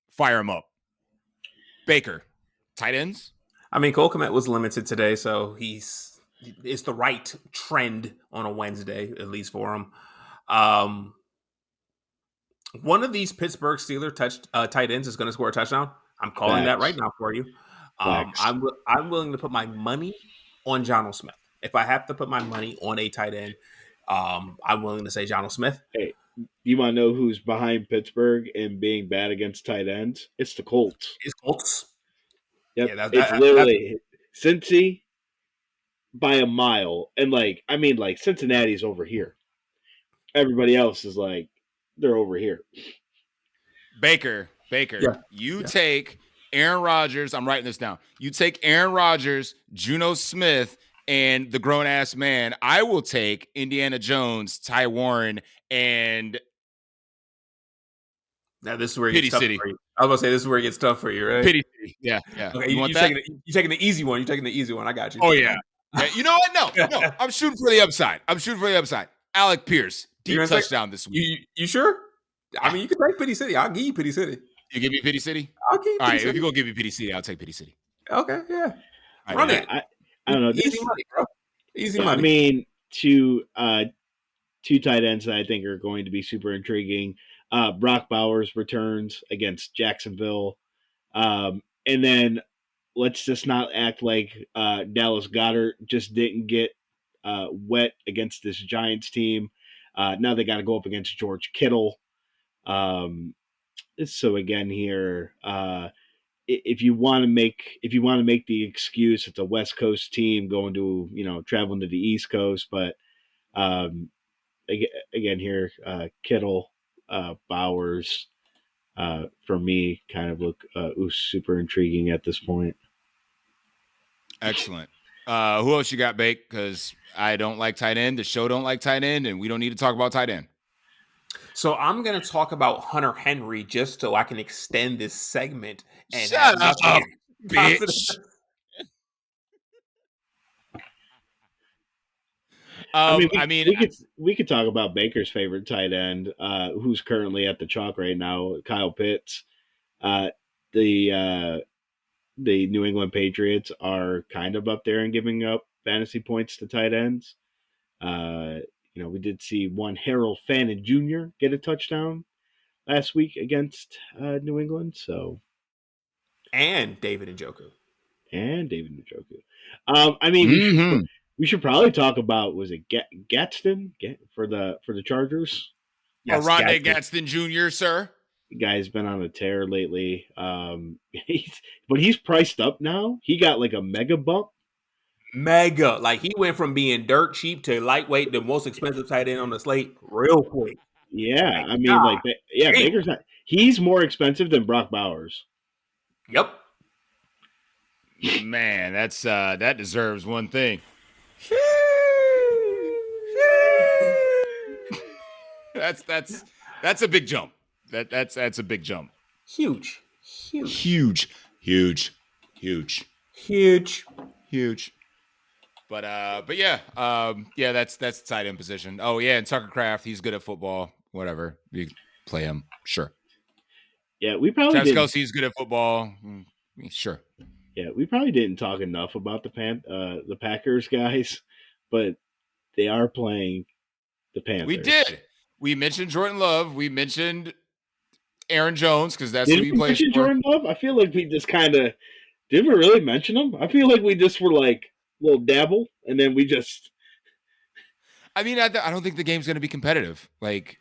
fire him up. Baker, tight ends? I mean, Cole Kmet was limited today, so it's the right trend on a Wednesday, at least for him. One of these Pittsburgh Steelers tight ends is going to score a touchdown. I'm calling that right now for you. I'm willing to put my money on Jonnu Smith. If I have to put my money on a tight end, I'm willing to say Jonnu Smith. Hey, you want to know who's behind Pittsburgh in being bad against tight ends? It's the Colts. It's Colts. Yep. Yeah, it's literally Cincy by a mile. And Cincinnati's over here. Everybody else is like, they're over here. Baker, take Aaron Rodgers. I'm writing this down. You take Aaron Rodgers, Juno Smith, and the grown-ass man. I will take Indiana Jones, Ty Warren, and now this is where it gets tough for you. I was going to say this is where it gets tough for you, right? Pity City. Yeah. Okay, you're taking the easy one. You're taking the easy one. I got you. Oh, yeah. You know what? No. I'm shooting for the upside. Alec Pierce, deep touchdown this week. You sure? I mean, you can take Pity City. I'll give you Pity City. You give me Pity City? I'll give you Pity City. If you're going to give me Pity City, I'll take Pity City. Okay, yeah. Run it. I don't know. Easy money, bro. Easy money. I mean, two tight ends that I think are going to be super intriguing. Brock Bowers returns against Jacksonville. And then let's just not act like Dallas Goedert just didn't get wet against this Giants team. Now they got to go up against George Kittle. So again here, if you want to make the excuse, it's a West Coast team going to traveling to the East Coast, but again here, Kittle, Bowers, for me, kind of look super intriguing at this point. Excellent. Who else you got, Bake? Because I don't like tight end. The show don't like tight end, and we don't need to talk about tight end. So I'm going to talk about Hunter Henry just so I can extend this segment. And shut up, bitch. We could talk about Baker's favorite tight end, who's currently at the chalk right now, Kyle Pitts. The New England Patriots are kind of up there and giving up fantasy points to tight ends. We did see one Harold Fannin Jr. get a touchdown last week against New England. And David Njoku. We should probably talk about, was it Gadsden for the Chargers? Yes, Rondé Gadsden Jr., sir. The guy's been on a tear lately. But he's priced up now. He got like a mega bump. Like he went from being dirt cheap to lightweight, the most expensive tight end on the slate real quick. Yeah, Baker's not. He's more expensive than Brock Bowers. Yep. Man, that deserves one thing. That's a big jump. That's a big jump. Huge. But yeah, that's the tight end position. Oh yeah, and Tucker Kraft, he's good at football. Whatever, you play him, sure. Yeah, we probably Travis didn't. Kelce's good at football, sure. Yeah, we probably didn't talk enough about the Packers guys, but they are playing the Panthers. We did. We mentioned Jordan Love. We mentioned Aaron Jones because that's who he Did we plays mention for. Jordan Love? I feel like we just kind of did. We really mention him? I feel like we just were like a little dabble, and then we just. I mean, I don't think the game's going to be competitive. Like,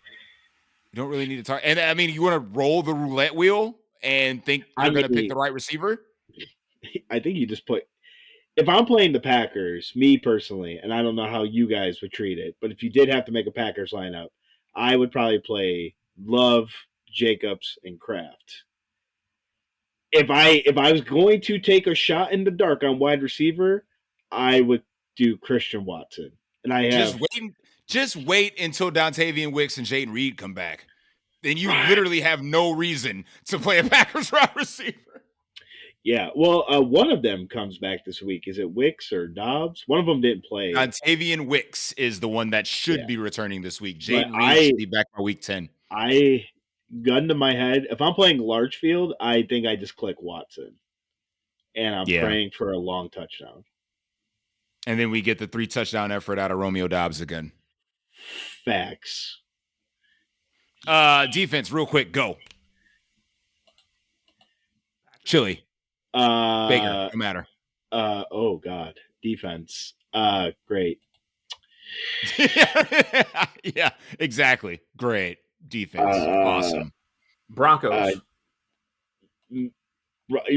you don't really need to talk. And I mean, you want to roll the roulette wheel and think you're going to pick the right receiver? I think you just put. If I'm playing the Packers, me personally, and I don't know how you guys would treat it, but if you did have to make a Packers lineup, I would probably play Love, Jacobs, and Kraft. If I was going to take a shot in the dark on wide receiver, I would do Christian Watson. And I have just wait until Dontavian Wicks and Jayden Reed come back. Then you literally have no reason to play a Packers wide receiver. Yeah, well, one of them comes back this week. Is it Wicks or Dobbs? One of them didn't play. Dontavian Wicks is the one that should be returning this week. Jayden Reed should be back by week 10. Gun to my head, if I'm playing large field, I think I just click Watson. And I'm praying for a long touchdown. And then we get the 3 touchdown effort out of Romeo Dobbs again. Facts. Defense, real quick, go. Chili. Baker, no matter. Oh God. Defense. Great. Yeah, exactly. Great. Defense. Awesome. Broncos.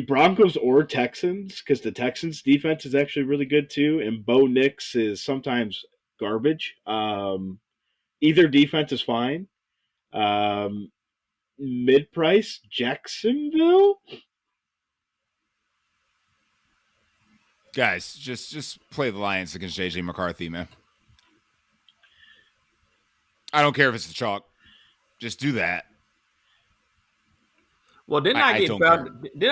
Broncos or Texans, because the Texans defense is actually really good too, and Bo Nix is sometimes garbage. Either defense is fine. Mid-price Jacksonville. Guys, just play the Lions against JJ McCarthy, man. I don't care if it's the chalk. Just do that. Well, didn't I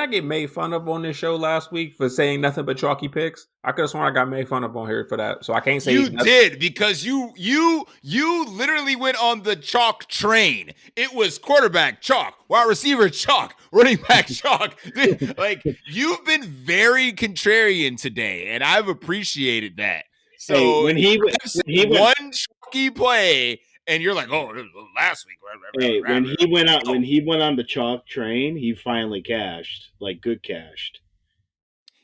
get made fun of on this show last week for saying nothing but chalky picks? I could have sworn I got made fun of on here for that. So I can't say you did, because you literally went on the chalk train. It was quarterback chalk, wide receiver chalk, running back chalk. Like, you've been very contrarian today, and I've appreciated that. So hey, when he one chalky play, and you're like, oh, last week. Hey, when he went on the chalk train, he finally cashed, like good cashed.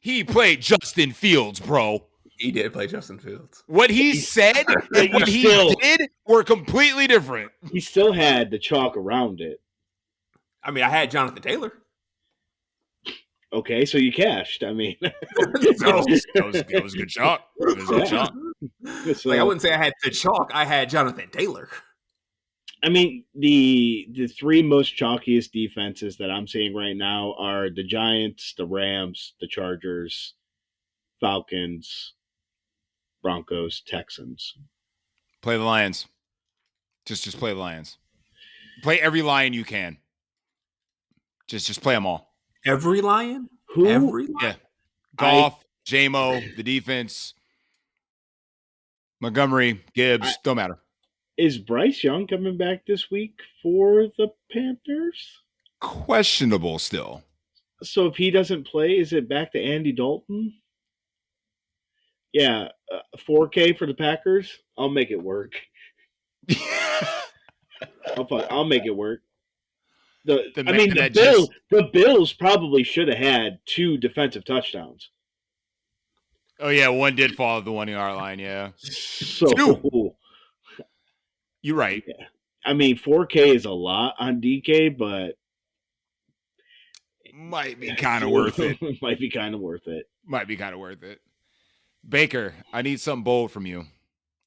He played Justin Fields, bro. He did play Justin Fields. What he said and what he did were completely different. He still had the chalk around it. I mean, I had Jonathan Taylor. Okay, so you cashed. I mean, that was a good chalk. It was a good chalk. So, like, I wouldn't say I had the chalk. I had Jonathan Taylor. I mean, the 3 most chalkiest defenses that I'm seeing right now are the Giants, the Rams, the Chargers, Falcons, Broncos, Texans. Play the Lions. Just play the Lions. Play every Lion you can. Just play them all. Every Lion? Who? Every Lion? Yeah. Goff, J-Mo, the defense, Montgomery, Gibbs, don't matter. Is Bryce Young coming back this week for the Panthers? Questionable still. So if he doesn't play, is it back to Andy Dalton? Yeah, 4K for the Packers. I'll make it work. I'll make it work. The Bills probably should have had 2 defensive touchdowns. Oh yeah, one did fall at the 1-yard line. Yeah, so 2. You're right. Yeah. I mean, 4K is a lot on DK, but might be kind of worth it. Might be kind of worth it. Baker, I need something bold from you.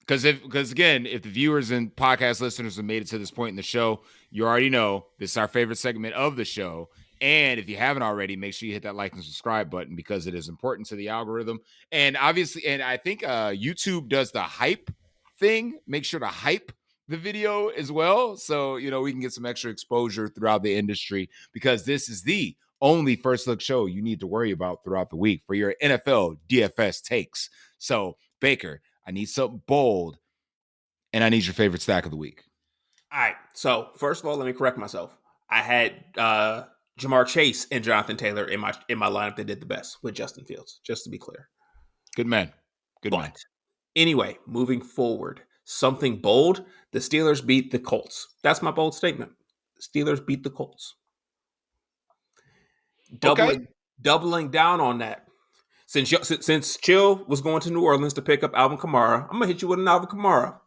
Because again, if the viewers and podcast listeners have made it to this point in the show, you already know this is our favorite segment of the show. And if you haven't already, make sure you hit that like and subscribe button, because it is important to the algorithm. And obviously, and I think YouTube does the hype thing. Make sure to hype the video as well, so we can get some extra exposure throughout the industry, because this is the only first look show you need to worry about throughout the week for your NFL DFS takes. So Baker, I need something bold, and I need your favorite stack of the week. All right. So first of all, let me correct myself. I had Jamar Chase and Jonathan Taylor in my lineup that did the best with Justin Fields, just to be clear. Good man. Good man. Anyway, moving forward, something bold. The Steelers beat the Colts. That's my bold statement. Steelers beat the Colts. Doubling down on that. Since Chill was going to New Orleans to pick up Alvin Kamara, I'm gonna hit you with an Alvin Kamara.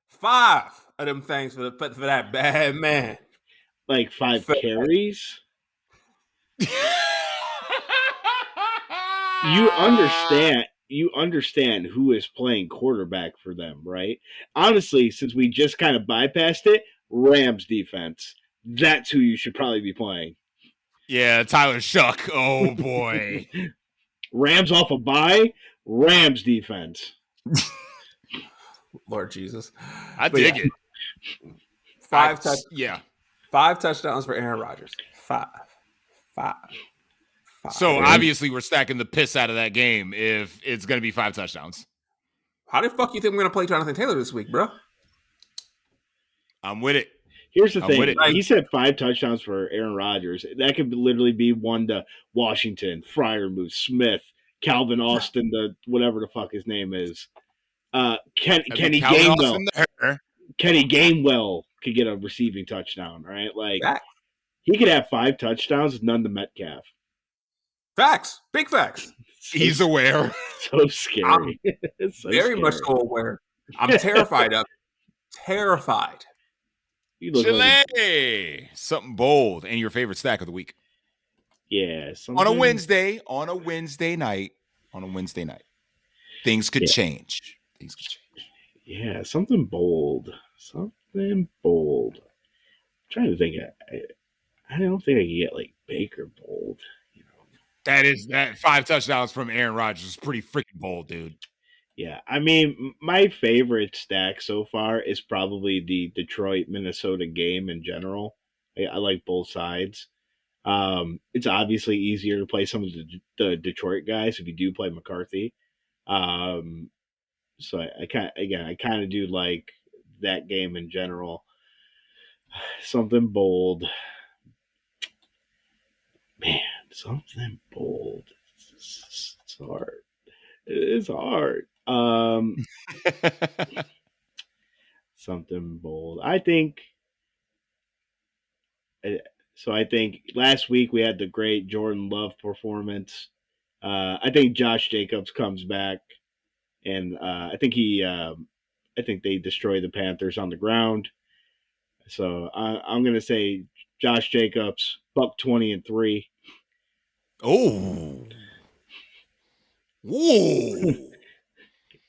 5 of them things for that bad man. Like 5 carries. You understand who is playing quarterback for them, right? Honestly, since we just kind of bypassed it, Rams defense. That's who you should probably be playing. Yeah, Tyler Shuck. Oh boy. Rams off a bye, Rams defense. Lord Jesus. I dig it. 5 touchdowns for Aaron Rodgers. 5. So obviously we're stacking the piss out of that game if it's going to be 5 touchdowns. How the fuck you think we're going to play Jonathan Taylor this week, bro? I'm with it. Here's the thing. He said 5 touchdowns for Aaron Rodgers. That could literally be one to Washington, Freiermuth, Smith, Calvin Austin, whatever the fuck his name is. Kenny Gainwell. Kenny Gainwell could get a receiving touchdown, right? Like he could have 5 touchdowns, none to Metcalf. Facts. Big facts. He's aware. So scary. Very much so aware. I'm terrified of it. Terrified. Chile. Something bold and your favorite stack of the week. Yeah. On a Wednesday night. Things could change. Yeah, something bold. I'm trying to think. I don't think I can get like Baker bold. That 5 touchdowns from Aaron Rodgers is pretty freaking bold, dude. Yeah, I mean, my favorite stack so far is probably the Detroit-Minnesota game in general. I like both sides. It's obviously easier to play some of the Detroit guys if you do play McCarthy. So I kind of do like that game in general. Something bold. Man, something bold. It's hard. It is hard. Something bold. I think last week we had the great Jordan Love performance. I think Josh Jacobs comes back, and I think they destroy the Panthers on the ground. So I'm going to say Josh Jacobs, buck 20-3. Oh. Whoa.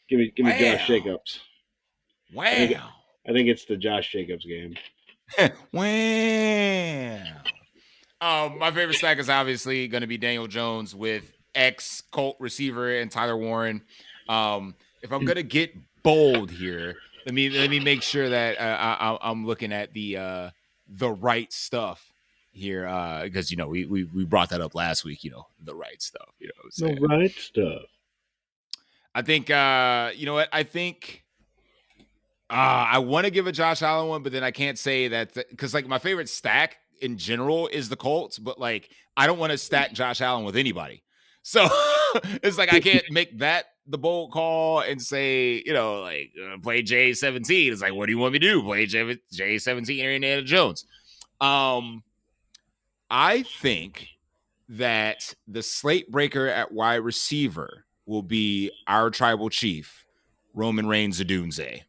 Give me Josh Jacobs. Wow. I think it's the Josh Jacobs game. Wow. My favorite stack is obviously going to be Daniel Jones with ex-Colt receiver and Tyler Warren. If I'm going to get bold here, let me make sure that I'm looking at the right stuff here, because we brought that up last week. The right stuff. The right stuff. I think you know what? I think I want to give a Josh Allen one, but then I can't say that because like my favorite stack in general is the Colts, but like I don't want to stack Josh Allen with anybody. So it's like I can't make that the bold call and say, play J17. It's like, what do you want me to do? Play J17 or Indiana Jones? I think that the slate breaker at wide receiver will be our tribal chief, Roman Reigns Odunze.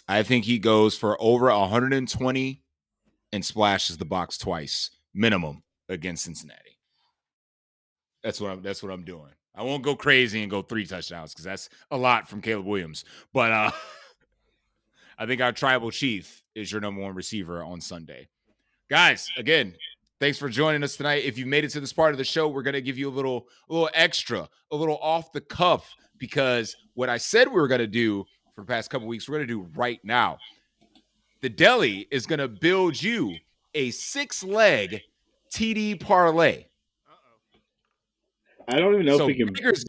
I think he goes for over 120 and splashes the box twice minimum against Cincinnati. That's what I'm doing. I won't go crazy and go 3 touchdowns because that's a lot from Caleb Williams. But I think our tribal chief is your number 1 receiver on Sunday. Guys, again, thanks for joining us tonight. If you made it to this part of the show, we're going to give you a little extra, a little off the cuff, because what I said we were going to do for the past couple weeks, we're going to do right now. The Deli is going to build you a 6-leg TD parlay. I don't even know So if we can. Baker's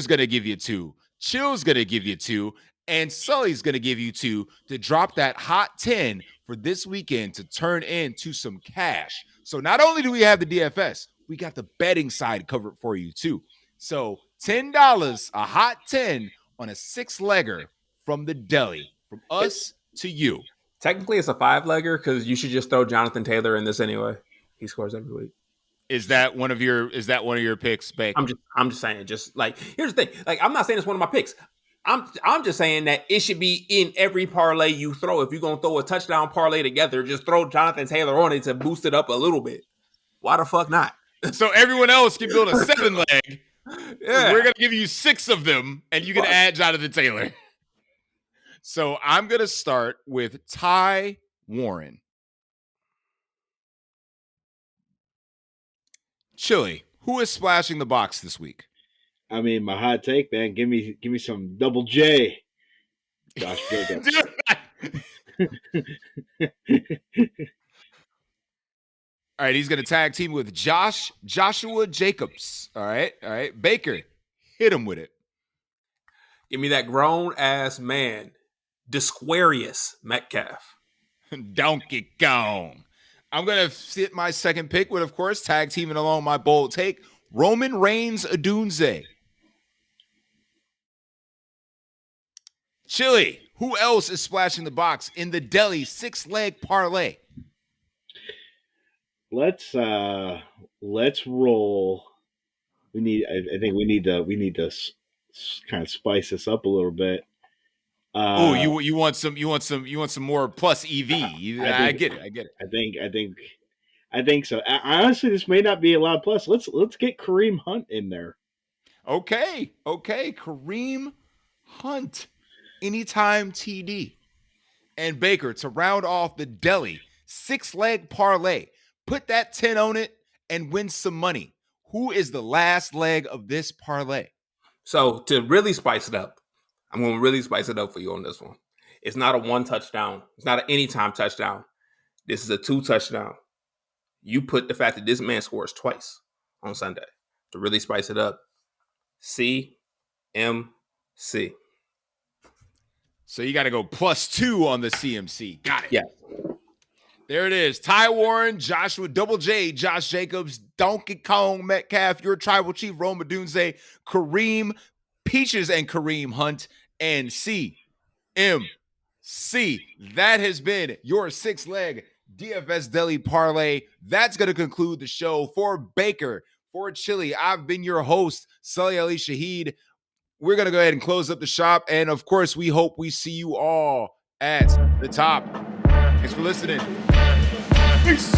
gonna give you 2. Chill's gonna give you 2, and Sully's gonna give you 2 to drop that hot 10 for this weekend to turn into some cash. So not only do we have the DFS, we got the betting side covered for you too. So $10, a hot 10 on a 6-legger from the deli, from us to you. Technically, it's a 5-legger because you should just throw Jonathan Taylor in this anyway. He scores every week. Is that one of your picks, Bake? I'm just saying, just like, here's the thing. Like, I'm not saying it's one of my picks. I'm just saying that it should be in every parlay you throw. If you're gonna throw a touchdown parlay together, just throw Jonathan Taylor on it to boost it up a little bit. Why the fuck not? So everyone else can build a 7-leg. Yeah. We're gonna give you 6 of them, and you can add Jonathan Taylor. So I'm gonna start with Ty Warren. Chili, who is splashing the box this week? I mean, my hot take, man. Give me some Double J. Josh Jacobs. All right, he's going to tag team with Joshua Jacobs. All right. Baker, hit him with it. Give me that grown ass man, Disquarius Metcalf. Donkey Kong. I'm going to sit my second pick with, of course, tag teaming along my bold take, Roman Reigns Odunze. Chili, who else is splashing the box in the deli 6-leg parlay? Let's roll. I think we need to kind of spice this up a little bit. You want some more plus EV. I get it. I think so. Honestly, this may not be a lot of plus. Let's get Kareem Hunt in there. Okay. Kareem Hunt, anytime TD. And Baker, to round off the deli 6-leg parlay, put that 10 on it and win some money. Who is the last leg of this parlay? So to really spice it up, I'm going to really spice it up for you on this one. It's not a 1 touchdown. It's not an anytime touchdown. This is a 2 touchdown. You put the fact that this man scores twice on Sunday to really spice it up. CMC. So you got to go +2 on the CMC. Got it. Yeah. There it is. Ty Warren, Joshua Double J, Josh Jacobs, Donkey Kong Metcalf, your tribal chief, Rome Odunze, Kareem Peaches and Kareem Hunt, and CMC. That has been your 6-leg DFS Deli parlay. That's going to conclude the show. For Baker, for Chili, I've been your host, Sully Ali Shaheed. We're going to go ahead and close up the shop. And of course, we hope we see you all at the top. Thanks for listening. Peace.